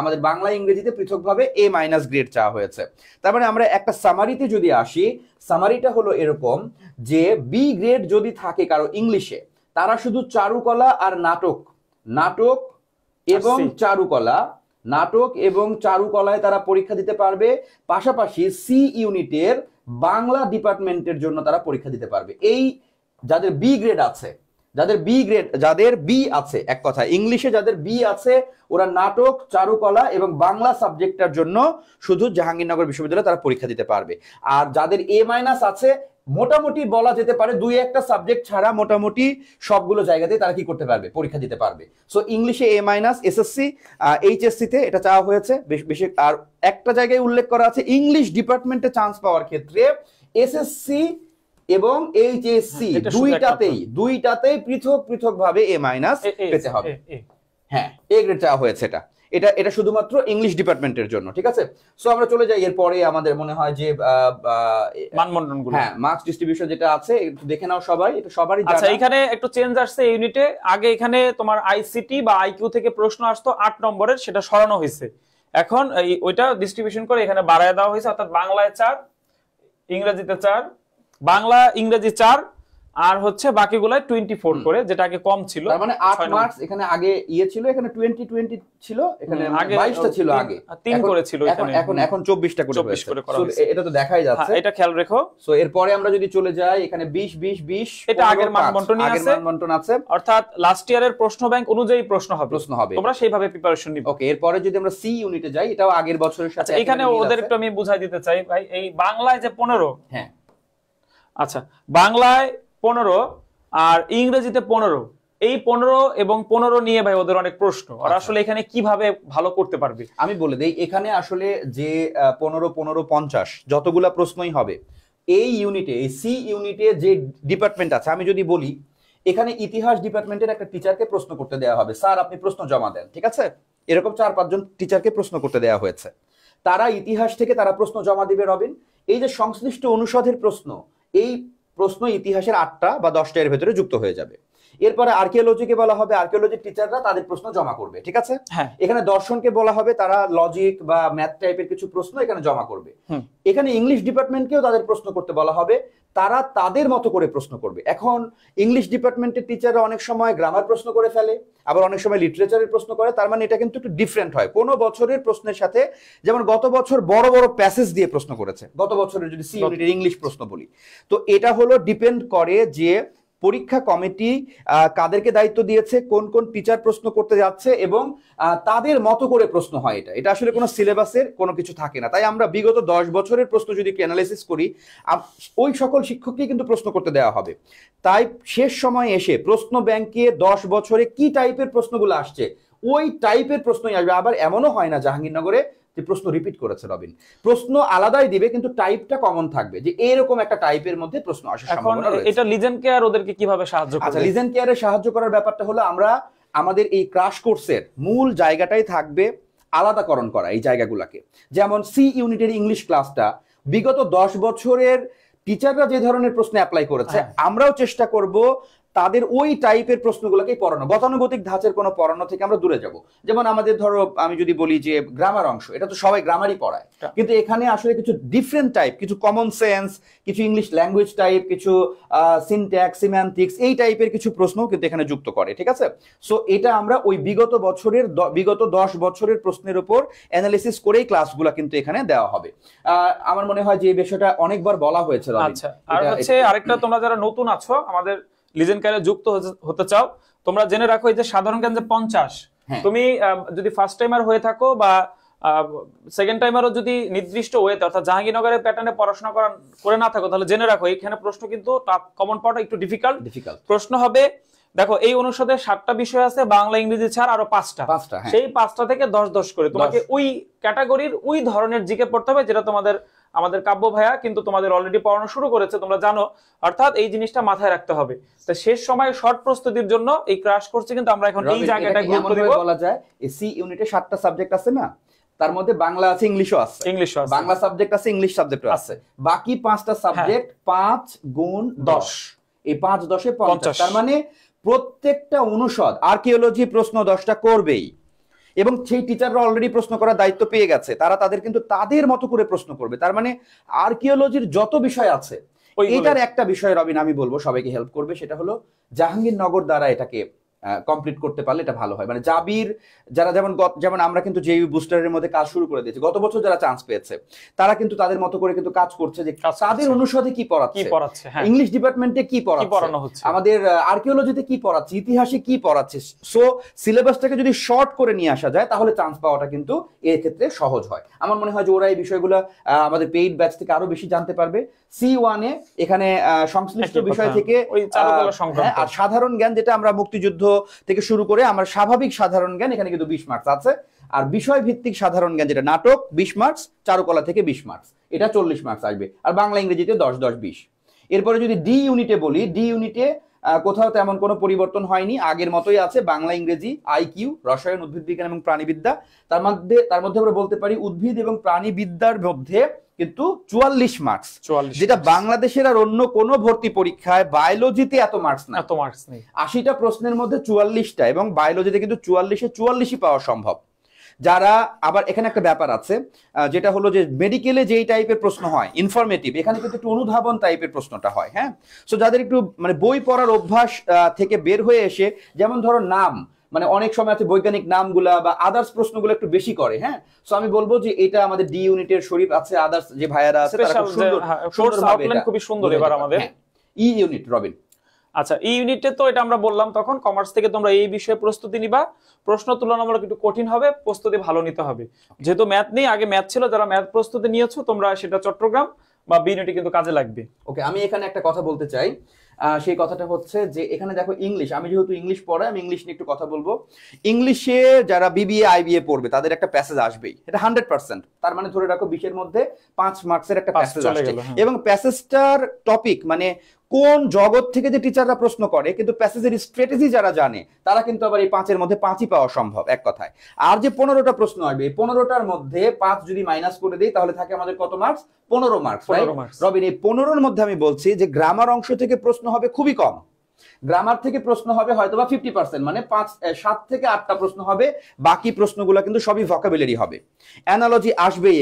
Speaker 1: আমাদের বাংলা ইংরেজিতে পৃথকভাবে A- গ্রেড চাওয়া হয়েছে। তার মানে আমরা একটা সামারিতে যদি আসি, সামারিটা হলো এরকম যে বি গ্রেড যদি থাকে কারো ইংলিশে, তারা শুধু চারুকলা আর নাটক এবং চারুকলায় তারা পরীক্ষা দিতে পারবে। পাশাপাশি সি ইউনিটের বাংলা ডিপার্টমেন্টের জন্য তারা পরীক্ষা দিতে পারবে। এই যাদের বি গ্রেড আছে, যাদের বি আছে, এক কথা ইংলিশে যাদের বি আছে, ওরা নাটক, চারুকলা এবং বাংলা সাবজেক্টটার জন্য শুধু জাহাঙ্গীরনগর বিশ্ববিদ্যালয়ে তারা পরীক্ষা দিতে পারবে। আর যাদের A- আছে, মোটামুটি বলা যেতে পারে 2-1টা সাবজেক্ট ছাড়া মোটামুটি সবগুলো জায়গাতে তারা কি করতে পারবে, পরীক্ষা দিতে পারবে। সো ইংলিশে A- এসএসসি, এইচএসসি তে এটা চাওয়া হয়েছে বেশি। আর একটা জায়গায় উল্লেখ করা আছে, ইংলিশ ডিপার্টমেন্টে চান্স পাওয়ার ক্ষেত্রে এসএসসি এবং এইচএসসি দুইটাতেই পৃথকভাবে A- পেতে হবে। হ্যাঁ, এ গ্রেড চাওয়া হয়েছে। এটা শুধুমাত্র ইংলিশ ডিপার্টমেন্টের জন্য, ঠিক আছে। সো আমরা চলে যাই এরপরে, আমাদের মনে হয় যে
Speaker 3: মানমন্ডনগুলো,
Speaker 1: হ্যাঁ, মার্কস ডিস্ট্রিবিউশন যেটা আছে একটু দেখে নাও সবাই, এটা সবারই জানা।
Speaker 3: আচ্ছা, এখানে একটু চেঞ্জ আসছে এই ইউনিটে। আগে এখানে তোমার আইসিটি বা আইকিউ থেকে প্রশ্ন আসতো 8 নম্বরের, সেটা সরানো হয়েছে। এখন ওইটা ডিস্ট্রিবিউশন করে এখানে বাড়ায় দেওয়া হয়েছে, অর্থাৎ বাংলায় 4, ইংরেজিতে 4, বাংলা ইংরেজি 4, আর হচ্ছে বাকিগুলো 24 করে, যেটা আগে কম ছিল।
Speaker 1: তার মানে 8 মার্কস এখানে আগে ছিল, এখানে 20 ছিল, এখানে 22টা ছিল আগে,
Speaker 3: 3 করে ছিল এখানে,
Speaker 1: এখন 24টা করে হয়েছে। এটা তো দেখাই যাচ্ছে,
Speaker 3: এটা খেয়াল রেখো।
Speaker 1: সো এরপরে আমরা যদি চলে যাই, এখানে 20, এটা
Speaker 3: আগের মানবন্টন আছে, অর্থাৎ লাস্ট ইয়ারের প্রশ্ন ব্যাংক অনুযায়ী প্রশ্ন হবে, তোমরা সেইভাবে প্রিপারেশন নিবে।
Speaker 1: ওকে, এরপরে যদি আমরা সি ইউনিটে যাই, এটাও আগের বছরের সাথে।
Speaker 3: এখানে ওদের একটু আমি বুঝাই দিতে চাই ভাই, এই বাংলায় যে 15,
Speaker 1: হ্যাঁ
Speaker 3: আচ্ছা, বাংলায় 15 আর ইংরেজিতে 15, এই 15 এবং 15 নিয়ে ভাই ওদের অনেক প্রশ্ন। আর আসলে এখানে কিভাবে ভালো করতে পারবে
Speaker 1: আমি বলে দেই, এখানে আসলে যে 15-50 যতগুলা প্রশ্নই হবে এই ইউনিটে, এই সি ইউনিটে যে ডিপার্টমেন্ট আছে, আমি যদি বলি এখানে ইতিহাস ডিপার্টমেন্টের একটা টিচারকে প্রশ্ন করতে দেওয়া হবে, স্যার আপনি প্রশ্ন জমা দেন, ঠিক আছে। এরকম 4-5 জন টিচারকে প্রশ্ন করতে দেওয়া হয়েছে, তারা ইতিহাস থেকে তারা প্রশ্ন জমা দিবে। রবিন, এই যে সংশ্লিষ্ট অনুষদের প্রশ্ন, এই প্রশ্ন ইতিহাসের 8টা বা 10টা এর ভেতরে যুক্ত হয়ে যাবে। এরপরে আর্কিওলজিকে বলা হবে, আর্কিওলজির টিচাররা তাদের প্রশ্ন জমা করবে, ঠিক আছে। এখানে দর্শনকে বলা হবে, তারা লজিক বা ম্যাথ টাইপের কিছু প্রশ্ন এখানে জমা করবে। এখানে ইংলিশ ডিপার্টমেন্টকেও তাদের প্রশ্ন করতে বলা হবে, তারা তাদের মতো করে প্রশ্ন করবে। এখন ইংলিশ ডিপার্টমেন্টের টিচাররা অনেক সময় গ্রামার প্রশ্ন করে ফেলে, আবার অনেক সময় লিটারেচারের প্রশ্ন করে, তার মানে এটা কিন্তু একটু ডিফারেন্ট হয় কোনো বছরের প্রশ্নের সাথে। যেমন গত বছর বড় বড় প্যাসেজ দিয়ে প্রশ্ন করেছে, গত বছরের যদি সি ইউনিটের ইংলিশ প্রশ্ন বলি, তো এটা হলো ডিপেন্ড করে যে পরীক্ষা কমিটি কাদেরকে দায়িত্ব দিয়েছে, কোন কোন টিচার প্রশ্ন করতে যাচ্ছে, এবং তাদের মতো করে প্রশ্ন হয়। এটা আসলে কোনো সিলেবাসের কোনো কিছু থাকে না। তাই আমরা বিগত 10 বছরের প্রশ্ন যদি অ্যানালাইসিস করি, ওই সকল শিক্ষককেই কিন্তু প্রশ্ন করতে দেওয়া হবে। তাই শেষ সময় এসে প্রশ্ন ব্যাংকে 10 বছরে কি টাইপের প্রশ্নগুলো আসছে, ওই টাইপের প্রশ্নই আসবে। আবার এমনও হয় না জাহাঙ্গীরনগরে যে প্রশ্ন রিপিট করেছে রবিন, প্রশ্ন আলাদাই দিবে কিন্তু টাইপটা কমন থাকবে, যে এরকম একটা টাইপের মধ্যে প্রশ্ন আসার সম্ভাবনা রয়েছে।
Speaker 3: এটা লিজেন কেয়ার ওদেরকে কিভাবে সাহায্য করবে?
Speaker 1: আচ্ছা, লিজেন কেয়ারে সাহায্য করার ব্যাপারটা হলো, আমরা আমাদের এই ক্রাশ কোর্সের মূল জায়গাটাই থাকবে আলাদাকরণ করা এই জায়গাগুলোকে। যেমন সি ইউনিটের ইংলিশ ক্লাসটা বিগত 10 বছরের টিচাররা যে ধরনের প্রশ্ন অ্যাপ্লাই করেছে, আমরাও চেষ্টা করব তাদের ওই টাইপের প্রশ্নগুলোকেই পড়ানো। গতানুগতিক ধাঁচের কোনো পড়ানো থেকে আমরা দূরে যাব। যেমন আমাদের ধরো, আমি যদি বলি যে গ্রামার অংশ, এটা তো সবাই গ্রামারই পড়ায়, কিন্তু এখানে আসলে কিছু ডিফারেন্ট টাইপ, কিছু কমন সেন্স, কিছু ইংলিশ ল্যাঙ্গুয়েজ টাইপ, কিছু সিনট্যাক্স, সিম্যান্টিক্স, এই টাইপের কিছু প্রশ্ন কিন্তু এখানে যুক্ত করে, ঠিক আছে। সো এটা আমরা ওই বিগত 10 বছরের প্রশ্নের উপর অ্যানালিসিস করেই ক্লাসগুলো কিন্তু এখানে দেওয়া হবে। আমার মনে হয় যে এই বিষয়টা অনেকবার বলা হয়েছে।
Speaker 3: আচ্ছা, আর হচ্ছে আরেকটা, তোমরা যারা নতুন আছো আমাদের লিজেন কেয়ারে যুক্ত হতে চাও, তোমরা জেনে রাখো এই যে সাধারণ জ্ঞান যে 50, তুমি যদি ফার্স্ট টাইমার হয়ে থাকো বা সেকেন্ড টাইমারও যদি নির্দিষ্ট ওয়েতে অর্থাৎ জাহাঙ্গীরনগরের প্যাটার্নে পড়াশোনা করে না থাকো, তাহলে জেনে রাখো এখানে প্রশ্ন কিন্তু কমন পাওয়াটা একটু ডিফিকাল্ট প্রশ্ন হবে। দেখো এই অনুষদে 7টা বিষয় আছে, বাংলা ইংরেজি ছাড়া আরো 5টা, সেই 5টা থেকে 10 করে তোমাকে ওই ক্যাটাগরির ওই ধরনের জিকে পড়তে হবে, যেটা তোমাদের আমাদের কাব্য ভাইয়া কিন্তু তোমাদের অলরেডি পড়ানো শুরু করেছে, তোমরা জানো। অর্থাৎ এই জিনিসটা মাথায় রাখতে হবে। তো শেষ সময় শর্ট প্রস্তুতির জন্য এই ক্রাশ কোর্সে কিন্তু আমরা এখন এই জায়গাটা গুরুত্ব দেব।
Speaker 1: বলা যায় এই সি ইউনিটে 7টা সাবজেক্ট আছে না, তার মধ্যে বাংলা আছে, ইংলিশও আছে, বাংলা সাবজেক্ট আছে, ইংলিশ সাবজেক্টও আছে, বাকি 5টা সাবজেক্ট 5 গুণ 10, এই 5 10 এ 50। তার মানে প্রত্যেকটা অনুষদ আর্কিওলজি প্রশ্ন 10টা করবেই, এবং সেই টিচাররা অলরেডি প্রশ্ন করার দায়িত্ব পেয়ে গেছে, তারা তাদের কিন্তু তাদের মতো করে প্রশ্ন করবে। তার মানে আর্কিওলজির যত বিষয় আছে এটার একটা বিষয় রবিন আমি বলবো সবাইকে হেল্প করবে, সেটা হলো জাহাঙ্গীরনগর দ্বারা এটাকে কমপ্লিট করতে পারলে এটা ভালো হয়। মানে জাবির যারা যেমন আমরা কিন্তু জেইউ বুস্টারের মধ্যে কাজ শুরু করে দিয়েছি, গত বছর যারা চান্স পেয়েছে তারা কিন্তু তাদের মতো করে কিন্তু কাজ করছে, যে তাদের অনুষদে কি পড়াচ্ছে, ইংলিশ ডিপার্টমেন্টে কি পড়ানো হচ্ছে, আমাদের আর্কিওলজিতে কি পড়াচ্ছে, ইতিহাসে কি পড়াচ্ছে। সো সিলেবাসটাকে যদি শর্ট করে নিয়ে আসা যায় তাহলে চান্স পাওয়াটা কিন্তু এর ক্ষেত্রে সহজ হয়। আমার মনে হয় যে ওরা এই বিষয়গুলো আমাদের পেইড ব্যাচ থেকে আরো বেশি জানতে পারবে। C1 এ এখানে সংশ্লিষ্ট বিষয় থেকে আর সাধারণ জ্ঞান, যেটা আমরা মুক্তিযুদ্ধ থেকে শুরু করে আমার স্বাভাবিক সাধারণ জ্ঞান, এখানে কিন্তু 20 মার্কস আছে। আর বিষয় ভিত্তিক সাধারণ জ্ঞান যেটা নাটক 20 মার্কস, চারুকলা থেকে 20 মার্কস, এটা 40 মার্কস আসবে। আর বাংলা ইংরেজিতে 10 10 20। এরপরে যদি ডি ইউনিটে বলি, ডি ইউনিটে কোথাও তেমন কোনো পরিবর্তন হয়নি, আগের মতোই আছে। বাংলা ইংরেজি, আইকিউ, রসায়ন, উদ্ভিদ বিজ্ঞান এবং প্রাণীবিদ্যা। তার মধ্যে আমরা বলতে পারি উদ্ভিদ এবং প্রাণীবিদ্যার মধ্যে কিন্তু 44 মার্কস, যেটা বাংলাদেশের আর অন্য কোনো ভর্তি পরীক্ষায় বায়োলজিতে এত মার্কস নেই। 80টা প্রশ্নের মধ্যে 44টা, এবং বায়োলজিতে কিন্তু 44-এ 44ই পাওয়া সম্ভব। যারা আবার এখানে একটা ব্যাপার আছে, যেটা হলো যে মেডিকেলে যেই টাইপের প্রশ্ন হয় ইনফরমেটিভ, এখানে কিন্তু একটু অনুধাবন টাইপের প্রশ্নটা হয়। হ্যাঁ, সো যাদের একটু মানে বই পড়ার অভ্যাস থেকে বের হয়ে এসে, যেমন ধরো নাম, মানে অনেক সময় আছে বৈজ্ঞানিক নামগুলা বা আদার্স প্রশ্নগুলো একটু বেশি করে। হ্যাঁ, সো আমি বলবো যে এটা আমাদের ডি ইউনিটের শরীফ আছে, আদার্স যে ভাইয়ারা আছে তারা খুব সুন্দর, খুবই সুন্দর। এবার আমাদের ই ইউনিট রবিন।
Speaker 3: আচ্ছা, এই ইউনিটে তো এটা আমরা বললাম, তখন কমার্স থেকে তোমরা এই বিষয়ে প্রস্তুতি নিবা। প্রশ্ন তুলনামূলক একটু কঠিন হবে, প্রস্তুতি ভালো নিতে হবে। যেহেতু ম্যাথ নেই, আগে ম্যাথ ছিল, যারা ম্যাথ প্রস্তুতি নিয়েছো তোমরা সেটা চট্টগ্রাম বা বি ইউনিটে কিন্তু কাজে লাগবে।
Speaker 1: ওকে, আমি এখানে একটা কথা বলতে চাই। সেই কথাটা হচ্ছে যে এখানে দেখো ইংলিশ, আমি যেহেতু ইংলিশ পড়াই, আমি ইংলিশ নিয়ে একটু কথা বলবো। ইংলিশে যারা বিবিএ আইবিএ পড়বে তাদের একটা প্যাসেজ আসবেই, এটা 100%। তার মানে ধরে রাখো 20-এর মধ্যে 5 মার্কসের একটা প্যাসেজ আসবে, এবং প্যাসেজটার টপিক মানে কোন জগৎ থেকে যে টিচাররা প্রশ্ন করে, কিন্তু প্যাসেজের স্ট্র্যাটেজি যারা জানে তারা কিন্তু আবার এই 5-এর মধ্যে 5ই পাওয়া সম্ভব এক কথায়। আর যে 15টা প্রশ্ন আসবে, এই 15টার মধ্যে 5 যদি মাইনাস করে দেই তাহলে থাকে আমাদের কত মার্কস? 15 মার্কস। রবিন, এই 15-এর মধ্যে আমি বলছি যে গ্রামার অংশ থেকে প্রশ্ন হবে খুবই কম। গ্রামার থেকে প্রশ্ন হবে হয়তোবা 50%, মানে 7 থেকে 8টা প্রশ্ন হবে, বাকি প্রশ্নগুলো কিন্তু সবই ভোকাবুলারি হবে। অ্যানালজি আসবেই,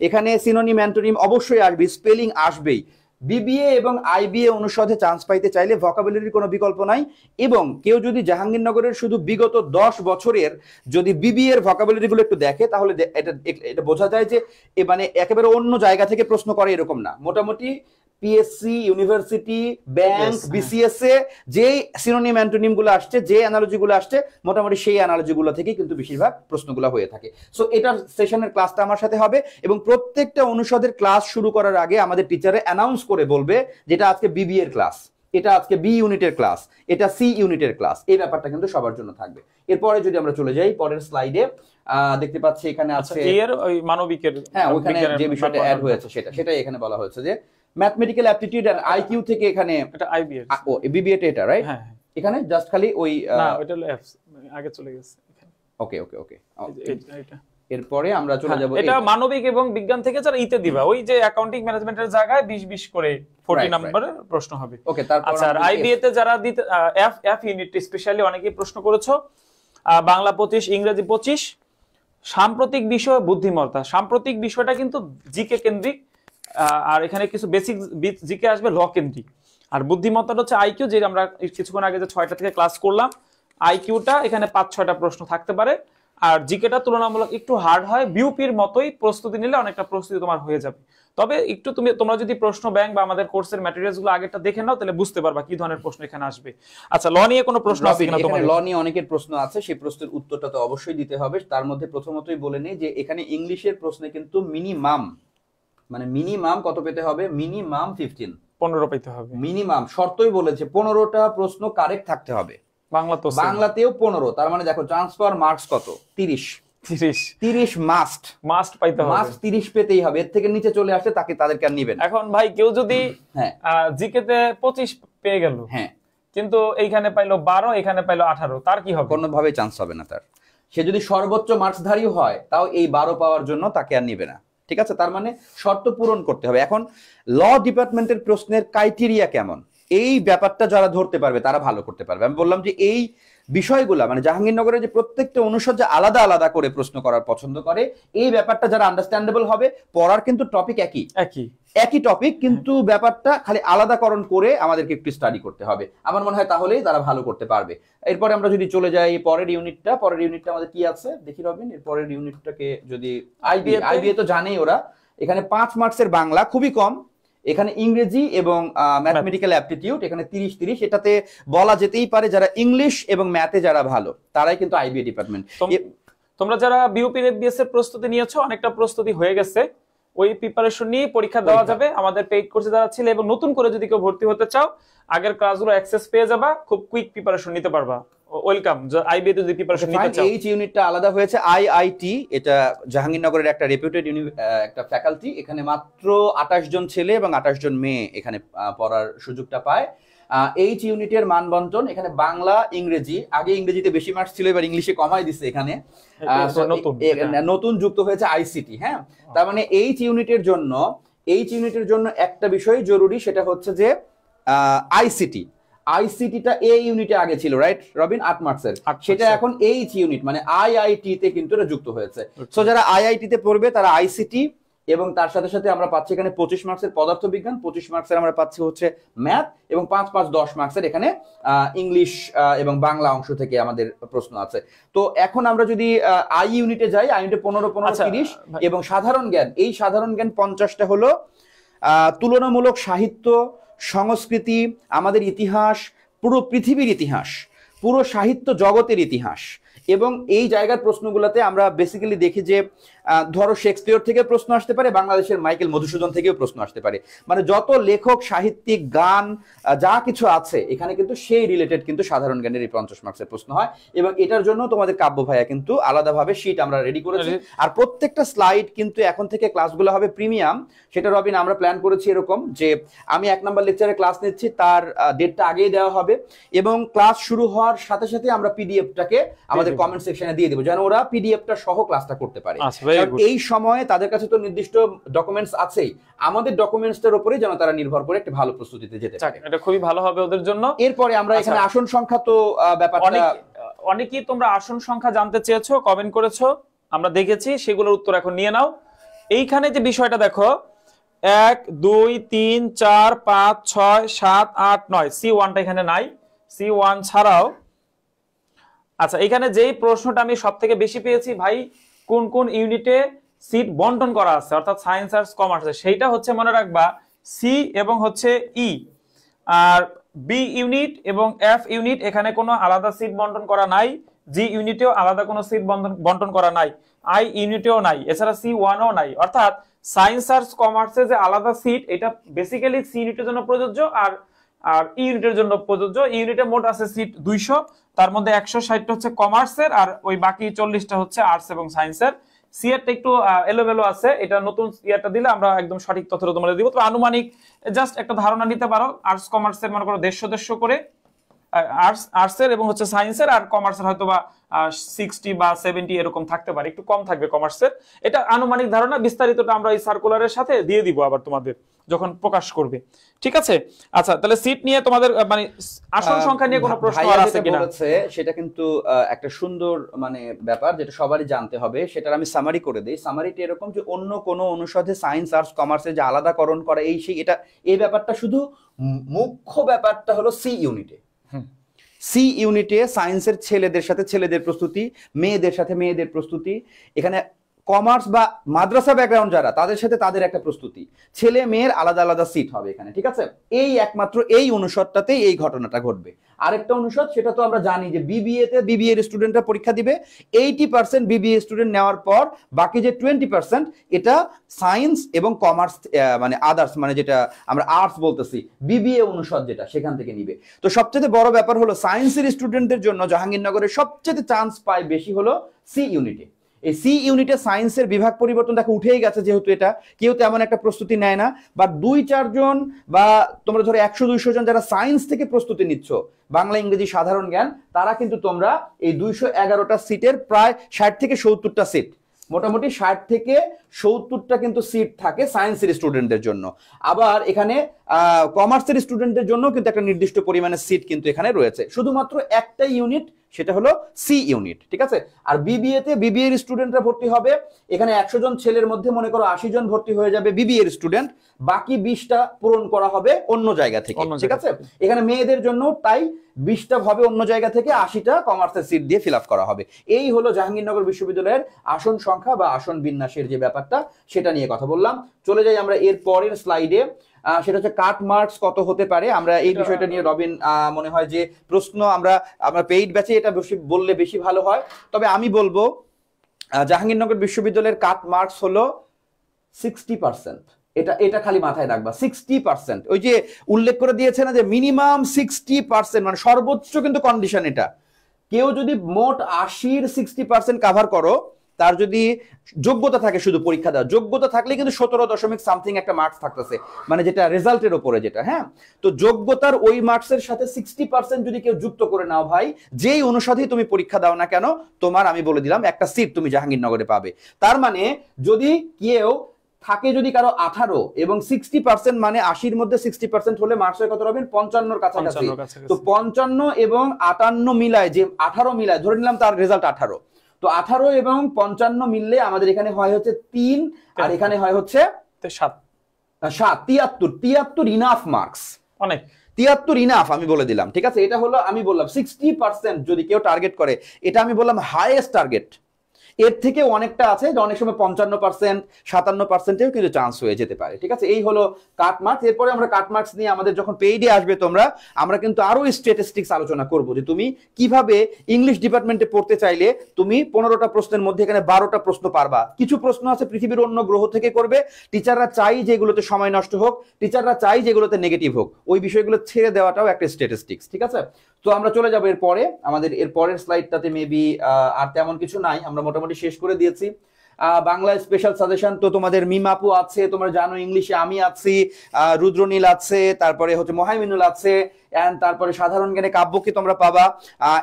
Speaker 1: এখানে সিনোনিম অ্যান্টোনিম অবশ্যই আসবে, স্পেলিং আসবেই। বিবিএ এবং আইবিএ অনুষদে চান্স পাইতে চাইলে ভোকাবুলারির কোনো বিকল্প নাই। এবং কেউ যদি জাহাঙ্গীরনগরের শুধু বিগত 10 বছরের যদি বিবিএ এর ভোকাবুলারিগুলো একটু দেখে, তাহলে এটা বোঝা যায় যে মানে একেবারে অন্য জায়গা থেকে প্রশ্ন করে এরকম না। মোটামুটি পিএসসি, ইউনিভার্সিটি, ব্যাংক, বিসিএস এ যে সিনোনিম অ্যান্টোনিম গুলো আসছে, যে অ্যানালজি গুলো আসছে, মোটামুটি সেই অ্যানালজি গুলো থেকে কিন্তু বেশিরভাগ প্রশ্নগুলো হয়ে থাকে। সো এটার সেশনের ক্লাসটা আমার সাথে হবে, এবং প্রত্যেকটা অনুষদের ক্লাস শুরু করার আগে আমাদের টিচারে অ্যানাউন্স করে বলবে যেটা আজকে বিবি এর ক্লাস, এটা আজকে বি ইউনিটের ক্লাস, এটা সি ইউনিটের ক্লাস। এই ব্যাপারটা কিন্তু সবার জন্য থাকবে। এরপরে যদি আমরা চলে যাই পরের স্লাইডে, দেখতে পাচ্ছি এখানে আছে
Speaker 3: এর ওই মানবিকের,
Speaker 1: হ্যাঁ ওখানে যে বিষয়টা অ্যাড হয়েছে সেটাই এখানে বলা হয়েছে যে ম্যাথমেটিক্যাল অ্যাপটিটিউড এন্ড আইকিউ থেকে এখানে
Speaker 3: এটা আইবিএ,
Speaker 1: ও বিবিএ তে এটা রাইট।
Speaker 3: হ্যাঁ,
Speaker 1: এখানে জাস্ট খালি ওই
Speaker 3: না ওটা হলো এফ, আগে চলে গেছে এখানে।
Speaker 1: ওকে ওকে ওকে,
Speaker 3: এটা
Speaker 1: এরপরে আমরা চলে যাব।
Speaker 3: এটা মানবিক এবং বিজ্ঞান থেকে যারা ইতে দিবা, ওই যে অ্যাকাউন্টিং ম্যানেজমেন্টের জায়গায় 20-20 করে 40 নম্বরের প্রশ্ন হবে।
Speaker 1: ওকে, তারপর
Speaker 3: আচ্ছা, আর আইবিএ তে যারা দিতে এফ ইউনিট স্পেশালি অনেকেই প্রশ্ন করেছো, বাংলা 25, ইংরেজি 25, সাম্প্রতিক বিষয় বুদ্ধিমত্তা। সাম্প্রতিক বিষয়টা কিন্তু জিকে কেন্দ্রিক, আর এখানে কিছু বেসিক জিকে আসবে ল কেন্দ্রিক। আর বুদ্ধিমত্তাটা হচ্ছে আইকিউ, যে আমরা কিছুক্ষণ আগে যে 6টা থেকে ক্লাস করলাম, আইকিউটা এখানে 5-6টা প্রশ্ন থাকতে পারে। আর জিকেটা তুলনামূলক একটু হার্ড হয়, বিউপির মতোই প্রস্তুতি নিলে অনেকটা প্রস্তুতি তোমার হয়ে যাবে। তবে একটু তোমরা যদি প্রশ্ন ব্যাংক বা আমাদের কোর্সের ম্যাটেরিয়ালস গুলো আগেরটা দেখে নাও, তাহলে বুঝতে পারবা কি ধরনের প্রশ্ন এখানে আসবে। আচ্ছা, ল নিয়ে কোনো প্রশ্ন আছে কিনা তোমাদের?
Speaker 1: ল নিয়ে অনেকের প্রশ্ন আছে, সেই প্রশ্নের উত্তরটা তো অবশ্যই দিতে হবে। তার মধ্যে প্রথমতই বলে নেই যে এখানে ইংলিশের প্রশ্নে কিন্তু মিনিমাম কত পেতে হবে? মিনিমাম
Speaker 3: 15 পেতে হবে।
Speaker 1: মিনিমাম শর্তই বলেছে 15টা প্রশ্ন কারেক্ট থাকতে হবে। বাংলাতেও 15, তার মানে দেখো ট্রান্সফার মার্কস কত? 30।
Speaker 3: 30
Speaker 1: মাস্ট
Speaker 3: মাস্ট পাইতে হবে,
Speaker 1: মাস্ট 30 পেতেই হবে। এর থেকে নিচে চলে আসলে তাদেরকে আর নিবেন।
Speaker 3: এখন ভাই কেউ যদি
Speaker 1: হ্যাঁ
Speaker 3: জিকে তে 25 পেয়ে গেল,
Speaker 1: হ্যাঁ,
Speaker 3: কিন্তু এইখানে পাইলো 12, এখানে পাইলো 18, তার কি হবে?
Speaker 1: কোনোভাবে চান্স হবে না তার। সে যদি সর্বোচ্চ মার্কসধারী হয় তাও এই 12 পাওয়ার জন্য তাকে আর নিবে না। ঠিক আছে, তার মানে শর্ত পূরণ করতে হবে। এখন ল ডিপার্টমেন্টের প্রশ্নের ক্রাইটেরিয়া কেমন, এই ব্যাপারটা যারা ধরতে পারবে তারা ভালো করতে পারবে। আমি বললাম যে এই বিষয়গুলা মানে জাহাঙ্গীরনগরের যে প্রত্যেকটা অনুষদ যে আলাদা আলাদা করে প্রশ্ন করার পছন্দ করে, এই ব্যাপারটা যারা আন্ডারস্ট্যান্ডেবল হবে, পড়ার কিন্তু টপিক একই টপিক, কিন্তু ব্যাপারটা খালি আলাদাকরণ করে আমাদেরকে একটু স্টাডি করতে হবে। আমার মনে হয় তাহলেই তারা ভালো করতে পারবে। এরপরে আমরা যদি চলে যাই পরের ইউনিটটা আমাদের কি আছে দেখি রবিন। এর পরের ইউনিটটাকে যদি আইবিএ তো জানেই ওরা, এখানে 5 মার্কসের বাংলা খুবই কম, এখানে ইংরেজি এবং ম্যাথমেটিক্যাল অ্যাপটিটিউড এখানে 30-30। এটাতে বলা যেতেই পারে যারা ইংলিশ এবং ম্যাথে যারা ভালো তারাই কিন্তু আইবিএ ডিপার্টমেন্ট।
Speaker 3: তোমরা যারা বিউপি এফবিএস এর প্রস্তুতি নিয়েছো, অনেকটা প্রস্তুতি হয়ে গেছে, ওই প্রিপারেশন নিয়ে পরীক্ষা দেওয়া যাবে। আমাদের পেইড কোর্সে যারা ছিল এবং নতুন করে যদি কেউ ভর্তি হতে চাও, আগের ক্লাসগুলো অ্যাক্সেস পেয়ে যাবা, খুব কুইক প্রিপারেশন নিতে পারবা। ওয়েলকাম আইবিএ তে যদি প্রিপারেশন নিতে চাও।
Speaker 1: এইচ ইউনিটটা আলাদা হয়েছে, আইআইটি, এটা জাহাঙ্গীরনগরের একটা রেপুটেড একটা ফ্যাকাল্টি। এখানে মাত্র 28 জন ছেলে এবং 28 জন মেয়ে এখানে পড়ার সুযোগটা পায়। এইচ ইউনিটের মানবন্টন এখানে বাংলা ইংরেজি, আগে ইংরেজিতে বেশি মার্কস ছিল, এবার ইংলিশে কমাই দিছে এখানে, নতুন যুক্ত হয়েছে আইসিটি। হ্যাঁ, তার মানে এইচ ইউনিটের জন্য একটা বিষয় জরুরি, সেটা হচ্ছে যে আইসিটিটা এ ইউনিটে আগে ছিল, রাইট রবিন, 8 মার্কসের, সেটা এখন এইচ ইউনিট মানে আইআইটি তে কিন্তু এটা যুক্ত হয়েছে। সো যারা আইআইটি তে পড়বে তারা আইসিটি, এবং তার সাথে সাথে আমরা পাচ্ছি এখানে 25 মার্কসের পদার্থবিজ্ঞান, 25 মার্কসের আমরা পাচ্ছি হচ্ছে ম্যাথ, এবং 5-5-10 মার্কসের এখানে ইংলিশ এবং বাংলা অংশ থেকে আমাদের প্রশ্ন আছে। তো এখন আমরা যদি আই ইউনিটে যাই, আই ইউনিটে 15-15-30 এবং সাধারণ জ্ঞান, এই সাধারণ জ্ঞান 50টা হলো তুলনামূলক সাহিত্য, সংস্কৃতি, আমাদের ইতিহাস, পুরো পৃথিবীর ইতিহাস, পুরো সাহিত্য জগতের ইতিহাস। এবং এই জায়গার প্রশ্নগুলোতে আমরা বেসিক্যালি দেখি যে ধরো শেক্সপিয়র থেকে প্রশ্ন আসতে পারে, বাংলাদেশের মাইকেল মধুসূদন থেকেও প্রশ্ন আসতে পারে, মানে যত লেখক, সাহিত্যিক, গান যা কিছু আছে এখানে কিন্তু সেই রিলেটেড কিন্তু সাধারণ জ্ঞানের এই 50 মার্কসের প্রশ্ন হয়। এবং এটার জন্য তোমাদের কাব্য ভাইয়া কিন্তু আলাদাভাবে শীট আমরা রেডি করেছি। আর প্রত্যেকটা স্লাইড কিন্তু এখন থেকে ক্লাসগুলো হবে প্রিমিয়াম। সেটা রবিন আমরা প্ল্যান করেছি এরকম যে আমি 1 নাম্বার লেকচারে ক্লাস নিচ্ছি, তার ডেটটা আগেই দেওয়া হবে, এবং ক্লাস শুরু হওয়ার সাথে সাথে আমরা পিডিএফটাকে আমাদের কমেন্ট সেকশনে দিয়ে দেবো, যেন ওরা পিডিএফটা সহ ক্লাসটা করতে পারে। এই সময়ে তাদের কাছে তো নির্দিষ্ট ডকুমেন্টস আছেই, আমাদের ডকুমেন্টসটার উপরে যেন তারা নির্ভর করে একটা ভালো প্রস্তুতিতে যেতে পারে,
Speaker 3: এটা খুবই ভালো হবে ওদের জন্য।
Speaker 1: এরপরে আমরা এখানে আসন সংখ্যা, তো ব্যাপারটা
Speaker 3: অনেকেই তোমরা আসন সংখ্যা জানতে চেয়েছো, কমেন্ট করেছো, আমরা দেখেছি, সেগুলোর উত্তর এখন নিয়ে নাও। এইখানে যে বিষয়টা দেখো, 1 2 3 4 5 6 7 8 9, C1টা এখানে নাই, C1 ছাড়াও। আচ্ছা, এখানে যেই প্রশ্নটা আমি সব থেকে বেশি পেয়েছি ভাই, কোন কোন ইউনিটে সিট বন্টন করা আছে, অর্থাৎ সায়েন্স, আর্টস, কমার্স, সেইটা হচ্ছে মনে রাখবা সি এবং হচ্ছে ই। আর বি ইউনিট এবং এফ ইউনিট এখানে কোনো আলাদা সিট বন্টন করা নাই, জি ইউনিটেও আলাদা কোনো সিট বন্টন করা নাই, আই ইউনিটেও নাই, এছাড়া C1ও নাই। অর্থাৎ সায়েন্স, আর্টস, কমার্সে যে আলাদা সিট, এটা বেসিক্যালি সি ইউনিটের জন্য প্রযোজ্য আর ইউনিটের জন্য প্রযোজ্য। ইউনিটে মোট আছে সিট 200, তার মধ্যে 160টা হচ্ছে কমার্সের, আর ওই বাকি 40টা হচ্ছে আর্টস এবং সায়েন্সের। সিয়ারটা একটু এলোমেলো আছে, এটা নতুন সিয়ারটা দিলে আমরা একদম সঠিক তথ্য তোমাদের দিব। তো আনুমানিক জাস্ট একটা ধারণা নিতে পারো, আর্টস কমার্সের মনে করো 150 করে, আর্টসের এবং হচ্ছে সায়েন্সের, আর কমার্সের হয়তো বা 60 বা 70 এরকম থাকতে পারে, একটু কম থাকবে কমার্সের। এটা আনুমানিক ধারণা, বিস্তারিতটা আমরা এই সার্কুলারের সাথে দিয়ে দিব আবার তোমাদের যখন প্রকাশ করবে, ঠিক আছে? আচ্ছা, তাহলে সিট নিয়ে তোমাদের মানে আসন সংখ্যা নিয়ে কোনো প্রশ্ন আছে কিনা
Speaker 1: সেটা কিন্তু একটা সুন্দর মানে ব্যাপার, যেটা সবারই জানতে হবে। সেটা আমি সামারি করে দেই। সামারিটা এরকম যে অন্য কোনো অনুষদে সায়েন্স, আর্টস, কমার্সে যে আলাদাকরণ করা এই সেই, এটা এই ব্যাপারটা শুধু মুখ্য ব্যাপারটা হলো সি ইউনিটে। সি ইউনিটে সায়েন্সের ছেলেদের সাথে ছেলেদের প্রস্তুতি, মেয়েদের সাথে মেয়েদের প্রস্তুতি, এখানে কমার্স বা মাদ্রাসা ব্যাকগ্রাউন্ড যারা তাদের সাথে তাদের একটা প্রস্তুতি, ছেলে মেয়ের আলাদা আলাদা সিট হবে এখানে, ঠিক আছে? এই একমাত্র এই অনুষদটাতেই এই ঘটনাটা ঘটবে। আরেকটা অনুষদ, সেটা তো আমরা জানি যে বিবিএ তে বিবিএ এর স্টুডেন্টরা পরীক্ষা দিবে, 80% বিবিএ স্টুডেন্ট নেওয়ার পর বাকি যে 20% এটা সায়েন্স এবং কমার্স মানে আদার্স, মানে যেটা আমরা আর্টস বলতেছি, বিবিএ অনুষদ যেটা, সেখান থেকে নিবে। তো সবচেয়ে বড় ব্যাপার হলো সায়েন্সের স্টুডেন্টদের জন্য জাহাঙ্গীরনগরের সবচেয়ে চান্স পায় বেশি হলো সি ইউনিটে। এই সি ইউনিটে সায়েন্সের বিভাগ পরিবর্তন দেখো উঠেই গেছে, যেহেতু এটা কেউ তেমন একটা প্রস্তুতি নেয় না, বা 2-4 জন বা তোমরা ধরো 100-200 জন যারা সায়েন্স থেকে প্রস্তুতি নিচ্ছ বাংলা ইংরেজি সাধারণ জ্ঞান, তারা কিন্তু তোমরা এই 211টা সিটের প্রায় 60 থেকে 70টা সিট, মোটামুটি 60 থেকে 70টা কিন্তু সিট থাকে সায়েন্সের স্টুডেন্টদের জন্য। আবার এখানে কমার্সের স্টুডেন্টদের জন্য কিন্তু একটা নির্দিষ্ট পরিমাণের সিট কিন্তু এখানে রয়েছে, শুধুমাত্র একটা ইউনিট, সেটা হলো সি ইউনিট, ঠিক আছে। আর বিবিএ এর স্টুডেন্টরা ভর্তি হবে, এখানে 100 জন ছেলের মধ্যে মনে করো 80 জন ভর্তি হয়ে যাবে বিবিএ এর স্টুডেন্ট, বাকি 20টা পূরণ করা হবে অন্য জায়গা থেকে, ঠিক আছে। এখানে মেয়েদের জন্য তাই 20টা হবে অন্য জায়গা থেকে, 80টা কমার্সের সিট দিয়ে ফিল আপ করা হবে। এই হলো জাহাঙ্গীরনগর বিশ্ববিদ্যালয়ের আসন সংখ্যা বা আসন বিন্যাসের যে ব্যাপারটা, সেটা নিয়ে কথা বললাম। চলে যাই আমরা এর পরের স্লাইডে, সেটা হচ্ছে কাট মার্কস কত হতে পারে। আমরা এই বিষয়টা নিয়ে রবিন মনে হয় যে প্রশ্ন আমরা পেইড ব্যাচে এটা বেশি বললে বেশি ভালো হয়, তবে আমি বলবো জাহাঙ্গীরনগর বিশ্ববিদ্যালয়ের কাট মার্কস হলো 60%। এটা খালি মাথায় রাখবা, 60%। ওই যে উল্লেখ করে দিয়েছে না যে মিনিমাম 60%, মানে সর্বোচ্চ কিন্তু কন্ডিশন এটা। কেউ যদি মোট 80-র 60% কাভার করো, তার যদি যোগ্যতা থাকে, শুধু পরীক্ষা দেওয়া যোগ্যতা থাকলে কিন্তু 17 সামথিং একটা মার্কস থাকতেছে, মানে যেটা রেজাল্টের উপরে যেটা, হ্যাঁ। তো যোগ্যতার ওই মার্কসের সাথে 60% যদি কেউ যুক্ত করে নাও ভাই, যেই অনুসারেই তুমি পরীক্ষা দাও না কেন, তোমার আমি বলে দিলাম একটা সিট তুমি জাহাঙ্গীরনগরে পাবে। তার মানে যদি কেউ থাকে, যদি কারো 18 এবং 60%, মানে 80-র মধ্যে 60% হলে মার্কস হয় কত রবেন? 55-র কাছাকাছি। তো 55 এবং 58 মিলায়, যে 18 মিলায়, ধরে নিলাম তার রেজাল্ট 18, তো 18 এবং 55 মিললে আমাদের এখানে হয় হচ্ছে 3, আর এখানে হয় হচ্ছে
Speaker 3: 7।
Speaker 1: 73 ইনাফ মার্কস, অনেক 73 ইনাফ আমি বলে দিলাম, ঠিক আছে। এটা হলো আমি বললাম 60% যদি কেউ টার্গেট করে, এটা আমি বললাম হাইয়েস্ট টার্গেট। এর থেকে অনেকটা আছে, যে অনেক সময় 55%, 57%-এও কিন্তু চান্স হয়ে যেতে পারে, ঠিক আছে। এই হলো কাট মার্কস। এরপরে আমরা কাট মার্কস নিয়ে আমাদের যখন পেইডে আসবে তোমরা, আমরা কিন্তু আরো স্ট্যাটিস্টিক্স আলোচনা করব, যে তুমি কিভাবে ইংলিশ ডিপার্টমেন্টে পড়তে চাইলে তুমি 15টা প্রশ্নের মধ্যে এখানে 12টা প্রশ্ন পারবা। কিছু প্রশ্ন আছে পৃথিবীর অন্য গ্রহ থেকে করবে, টিচাররা চাই যেগুলোতে সময় নষ্ট হোক, টিচাররা চাই যেগুলোতে নেগেটিভ হোক, ওই বিষয়গুলো ছেড়ে দেওয়াটাও একটা স্ট্যাটিস্টিক্স, ঠিক আছে। তো আমরা চলে যাবো এরপরে, আমাদের এর পরের স্লাইডটাতে মেবি আর তেমন কিছু নাই, আমরা মোটামুটি শেষ করে দিয়েছি। বাংলা স্পেশাল সাজেশন তো তোমাদের মিমাপু আছে, তোমরা জানো, ইংলিশে আমি আছি, রুদ্রনীল আছে, তারপরে হচ্ছে মহাইমিনুল আছে, এন্ড তারপরে সাধারণ জ্ঞানে কাব্যকে তোমরা পাবা,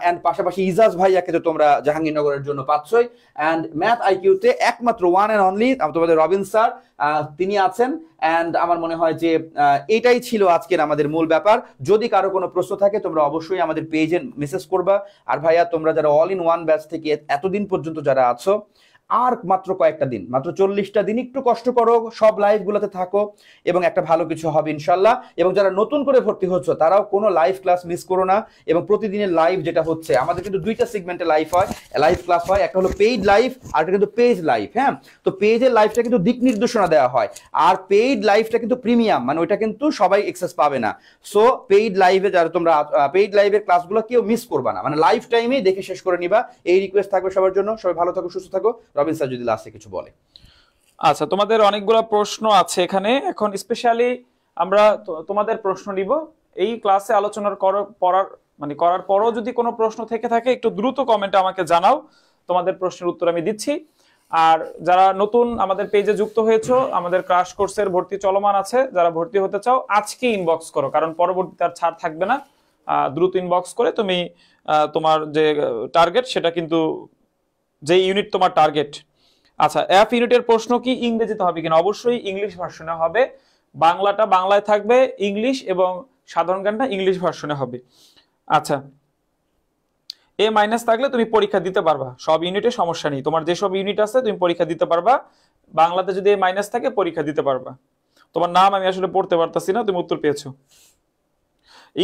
Speaker 1: এন্ড পাশাপাশি ইজাজ ভাইয়াকে তো তোমরা জাহাঙ্গীরনগরের জন্য পাচ্ছই, এন্ড ম্যাথ আইকিউতে একমাত্র ওয়ান এন্ড অনলি তোমাদের রবিন স্যার, তিনি আছেন। এন্ড আমার মনে হয় যে এটাই ছিল আজকের আমাদের মূল ব্যাপার। যদি কারো কোনো প্রশ্ন থাকে তোমরা অবশ্যই আমাদের পেজে মেসেজ করবা। আর ভাইয়া তোমরা যারা অল ইন ওয়ান ব্যাচ থেকে এতদিন পর্যন্ত যারা আছো, আর মাত্র কয়েকটা দিন, মাত্র 40টা দিন, একটু কষ্ট করো, সব লাইভ গুলোতে থাকো, এবং একটা ভালো কিছু হবে ইনশাল্লাহ। এবং যারা নতুন করে ভর্তি হচ্ছ, তারাও কোনো লাইভ ক্লাস মিস করো না। এবং প্রতিদিনের লাইভ যেটা হচ্ছে, আমাদের কিন্তু 2টা সেগমেন্টে লাইভ ক্লাস হয়, একটা হলো পেইড লাইভ, আর একটা কিন্তু পেজ লাইভ, হ্যাঁ। তো পেজের লাইভটা কিন্তু দিক নির্দেশনা দেওয়া হয়, আর পেইড লাইভটা কিন্তু প্রিমিয়াম, মানে ওইটা কিন্তু সবাই অ্যাক্সেস পাবে না। সো পেইড লাইভে যারা তোমরা পেইড লাইভের ক্লাসগুলো কেউ মিস করবা না, মানে লাইভ টাইমেই দেখে শেষ করে নিবা, এই রিকোয়েস্ট থাকবে সবার জন্য। সবাই ভালো থাকো, সুস্থ থাকো। রবিন স্যার যদি লাস্টে কিছু বলে।
Speaker 3: আচ্ছা, তোমাদের অনেকগুলো প্রশ্ন আছে এখানে, এখন স্পেশালি আমরা তোমাদের প্রশ্ন নিব। এই ক্লাসে আলোচনার করার পরও যদি কোনো প্রশ্ন থেকে থাকে, একটু দ্রুত কমেন্টে আমাকে জানাও, তোমাদের প্রশ্নের উত্তর আমি দিচ্ছি। আর যারা নতুন আমাদের পেজে যুক্ত হয়েছো, আমাদের ক্রাশ কোর্সের ভর্তি চলমান আছে, যারা ভর্তি হতে চাও আজকে ইনবক্স করো, কারণ পরবর্তীতে আর ছাড় থাকবে না। দ্রুত ইনবক্স করে তুমি তোমার যে টার্গেট, সেটা কিন্তু যে ইউনিট তোমার টার্গেট। আচ্ছা, এফ ইউনিটের প্রশ্ন কি ইংরেজিতে হবে কিনা? অবশ্যই ইংলিশ ভার্সনে হবে, বাংলাটা বাংলায় থাকবে, ইংলিশ এবং সাধারণ জ্ঞানটা ইংলিশ ভার্সনে হবে। আচ্ছা, এ মাইনাস থাকলে তুমি পরীক্ষা দিতে পারবা, সব ইউনিটে সমস্যা নেই, তোমার যেসব ইউনিট আছে তুমি পরীক্ষা দিতে পারবা। বাংলাতে যদি এ মাইনাস থাকে পরীক্ষা দিতে পারবা। তোমার নাম আমি আসলে পড়তে পারতাছি না, তুমি উত্তর পেয়েছো।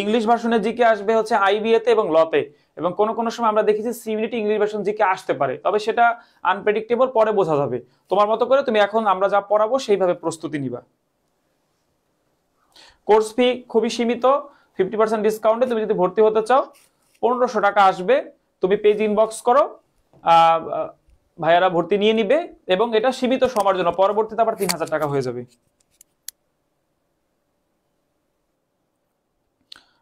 Speaker 3: ইংলিশ ভার্সনে জিকে আসবে হচ্ছে আইবিএ তে এবং লতে, এবং কোন কোন সময় আমরা দেখেছি সি ইউনিটে ইংলিশ ভার্সন জিকে আসতে পারে, তবে সেটা আনপ্রেডিক্টেবল, পরে বোঝা যাবে। তোমার মতো করে তুমি এখন আমরা যা পড়াবো সেইভাবে প্রস্তুতি নিবা। কোর্স ফি খুবই সীমিত, 50% ডিসকাউন্টে তুমি যদি ভর্তি হতে চাও 1500 টাকা আসবে। তুমি পেজ ইনবক্স করো, ভাইয়ারা ভর্তি নিয়ে নিবে, এবং এটা সীমিত সময়ের জন্য, পরবর্তীতে আবার 3000 টাকা হয়ে যাবে।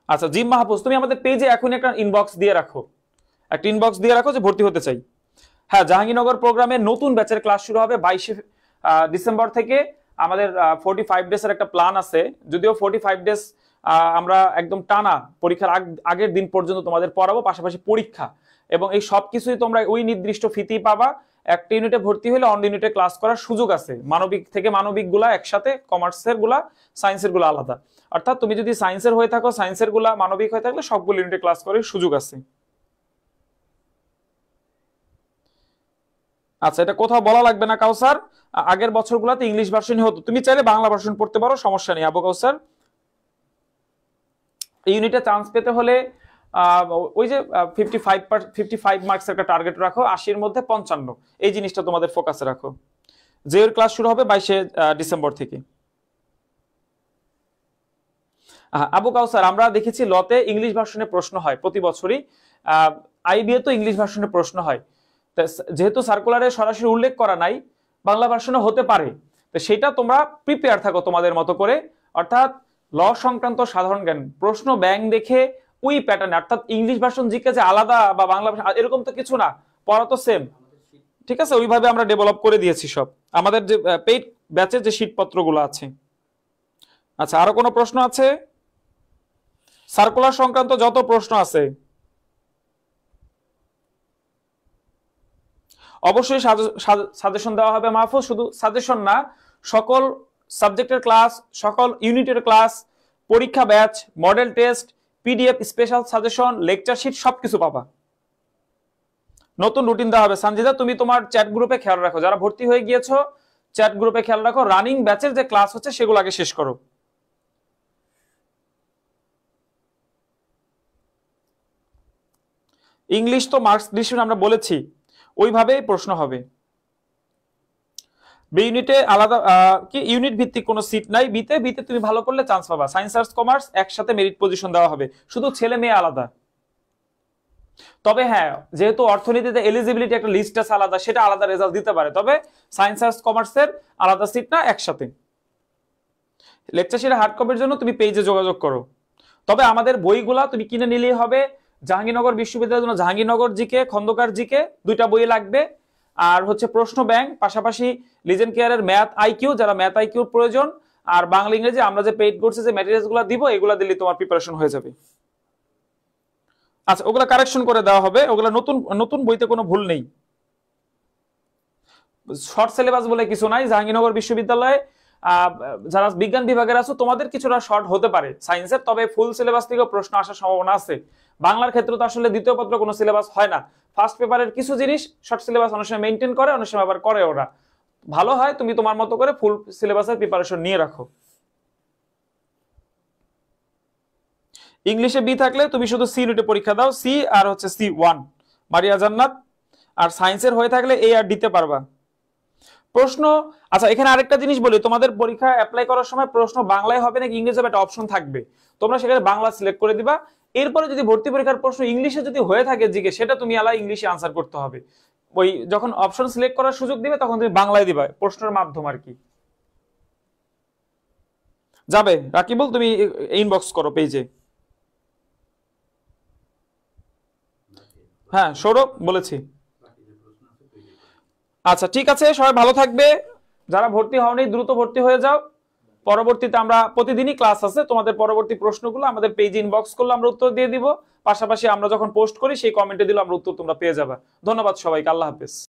Speaker 3: আচ্ছা, জিম মাহফুজ, তুমি আমাদের পেজে এখন একটা ইনবক্স দিয়ে রাখো, যে ভর্তি হতে চাই। হ্যাঁ, জাহাঙ্গীরনগর প্রোগ্রামে নতুন ব্যাচের ক্লাস শুরু হবে 22 ডিসেম্বর থেকে। আমাদের 45 ডেজ এর একটা প্ল্যান আছে, যদিও 45 ডেজ আমরা একদম টানা পরীক্ষার আগের দিন পর্যন্ত তোমাদের পড়াবো, পাশাপাশি পরীক্ষা, এবং এই সবকিছুই তোমরা ওই নির্দিষ্ট ফিতেই পাবা। একটা ইউনিটে ভর্তি হলে অন্য ইউনিটে ক্লাস করার সুযোগ আছে, মানবিক থেকে মানবিক গুলা একসাথে, কমার্সের গুলা সায়েন্সের গুলা আলাদা। অর্থাৎ তুমি যদি সায়েন্সের হয়ে থাকো, সায়েন্সের গুলা মানবিক হয়ে থাকলে সবগুলো ইউনিটে ক্লাস করার সুযোগ আছে। আচ্ছা, এটা কোথাও বলা লাগবে না কাউসার, আগের বছরগুলোতে ইংলিশ ভার্সনই হতো, তুমি চাইলে বাংলা ভার্সন পড়তে পারো, সমস্যা নেই আবু কাউসার। এই ইউনিটে চান্স পেতে হলে ওই যে 55 মার্কস একটা টার্গেট রাখো, 80-এর মধ্যে 55, এই জিনিসটা তোমাদের ফোকাসে রাখো। যে এর ক্লাস শুরু হবে 22 ডিসেম্বর থেকে। আবু কাউসার, আমরা দেখেছি লতে ইংলিশ ভার্সনে প্রশ্ন হয় প্রতি বছরই, আইবিএ তো ইংলিশ ভার্সনে প্রশ্ন হয়, যেহেতু সার্কুলারে সরাসরি উল্লেখ করা নাই, বাংলা ভার্সনে হতে পারে, তো সেটা তোমরা প্রিপেয়ার থাকো তোমাদের মতো করে। অর্থাৎ ল সংক্রান্ত সাধারণ জ্ঞান প্রশ্ন ব্যাংক দেখে ওই প্যাটার্নে, অর্থাৎ ইংলিশ ভার্সন জিকে যে আলাদা বা বাংলা ভার্সন এরকম তো কিছু না, পড়া তো সেম, ঠিক আছে? ওইভাবে আমরা ডেভেলপ করে দিয়েছি সব আমাদের যে পেইড ব্যাচের যে শীটপত্রগুলো আছে। আচ্ছা, আরো কোনো প্রশ্ন আছে? সার্কুলার সংক্রান্ত যত প্রশ্ন আছে অবশ্যই সাজেশন দেওয়া হবে মাহফুজ, শুধু সাজেশন না, সকল সাবজেক্টের ক্লাস, সকল ইউনিটের ক্লাস, পরীক্ষা batch, model test, PDF, special suggestion, lecture sheet সবকিছু পাবা। নতুন রুটিন দেওয়া হবে। সঞ্জিদা, তুমি তোমার চ্যাট গ্রুপে খেয়াল রাখো, যারা ভর্তি হয়ে গিয়েছো চ্যাট গ্রুপে খেয়াল রাখো, রানিং ব্যাচের যে ক্লাস হচ্ছে সেগুলো আগে শেষ করো। ইংলিশ তো মার্কস ডিস্ট্রিবিউশন আমরা বলেছি, ওইভাবেই প্রশ্ন হবে। বি ইউনিটে আলাদা কি ইউনিট ভিত্তিক কোনো সিট নাই, বিতে তুমি ভালো করলে চান্স পাবা। সায়েন্স আর্টস কমার্স একসাথে মেরিট পজিশন দেওয়া হবে, শুধু ছেলে মেয়ে আলাদা। তবে হ্যাঁ, যেহেতু অর্থনীতিতে এলিজিবিলিটি একটা লিস্ট আছে আলাদা, সেটা আলাদা রেজাল্ট দিতে পারে, তবে সায়েন্স আর্টস কমার্সের আলাদা সিট না, একসাথে। লেকচার শিটের হার্ড কপির জন্য তুমি পেজে যোগাযোগ করো। তবে আমাদের বইগুলা তুমি কিনে নিলেই হবে। জাহাঙ্গীরনগর বিশ্ববিদ্যালয়ের জন্য জাহাঙ্গীরনগর জিকে, খন্দকার জিকে, দুইটা বই লাগবে, আর হচ্ছে প্রশ্ন ব্যাংক, পাশাপাশি লিজেন্ড কেয়ারের ম্যাথ আইকিউ, যারা ম্যাথ আইকিউর প্রয়োজন, আর বাংলা ইংরেজি আমরা যে পেইড কোর্সে যে ম্যাটেরিয়ালস গুলো দিব, এগুলা দিলে তোমার প্রিপারেশন হয়ে যাবে। আচ্ছা, ওগুলা কারেকশন করে দেওয়া হবে, ওগুলা নতুন নতুন বইতে কোনো ভুল নেই। শর্ট সিলেবাস বলে কিছু নাই জাহাঙ্গীরনগর বিশ্ববিদ্যালয়ে। যারা বিজ্ঞান বিভাগের আছো তোমাদের কিছুটা শর্ট হতে পারে সায়েন্সের, তবে ফুল সিলেবাস থেকে প্রশ্ন আসার সম্ভাবনা আছে। বাংলার ক্ষেত্রে তো আসলে দ্বিতীয় পত্র কোনো সিলেবাস হয় না, ফার্স্ট পেপারের কিছু জিনিস শর্ট সিলেবাস অনেক সময় মেনটেন করে, অনেক সময় আবার করে ওরা। ভালো হয় তুমি তোমার মতো করে ফুল সিলেবাসের প্রিপারেশন নিয়ে রাখো। ইংলিশে বি থাকলে তুমি শুধু সি ইউনিটে পরীক্ষা দাও, সি আর হচ্ছে C1 মারিয়া জান্নাত, আর সায়েন্সের হয়ে থাকলে এ আর দিতে পারবা। প্রশ্ন, আচ্ছা এখানে আরেকটা জিনিস বলি, তোমাদের পরীক্ষা অ্যাপ্লাই করার সময় প্রশ্ন বাংলায় হবে নাকি ইংরেজি হবে একটা অপশন থাকবে, তোমরা সেখানে বাংলা সিলেক্ট করে দিবা। এরপরে যদি ভর্তি পরীক্ষার প্রশ্ন ইংলিশে যদি হয়ে থাকে জিকে, সেটা তুমি আলাদা ইংলিশে আনসার করতে হবে। ওই যখন অপশন সিলেক্ট করার সুযোগ দিবে তখন তুমি বাংলায় দিবা, প্রশ্নের মাধ্যম আর কি। যাবে রাকিবুল, তুমি ইনবক্স করো পেজে। হ্যাঁ সৌরভ বলেছি। আচ্ছা ঠিক আছে, সবাই ভালো থাকবে। যারা ভর্তি হওনি দ্রুত ভর্তি হয়ে যাও। পরবর্তীতে আমরা প্রতিদিনই ক্লাস আছে, তোমাদের পরবর্তী প্রশ্নগুলো আমাদের পেজে ইনবক্স করলে আমরা উত্তর দিয়ে দিব, পাশাপাশি আমরা যখন পোস্ট করি সেই কমেন্টে দিলে আমরা উত্তর তোমরা পেয়ে যাবে। ধন্যবাদ সবাইকে, আল্লাহ হাফেজ।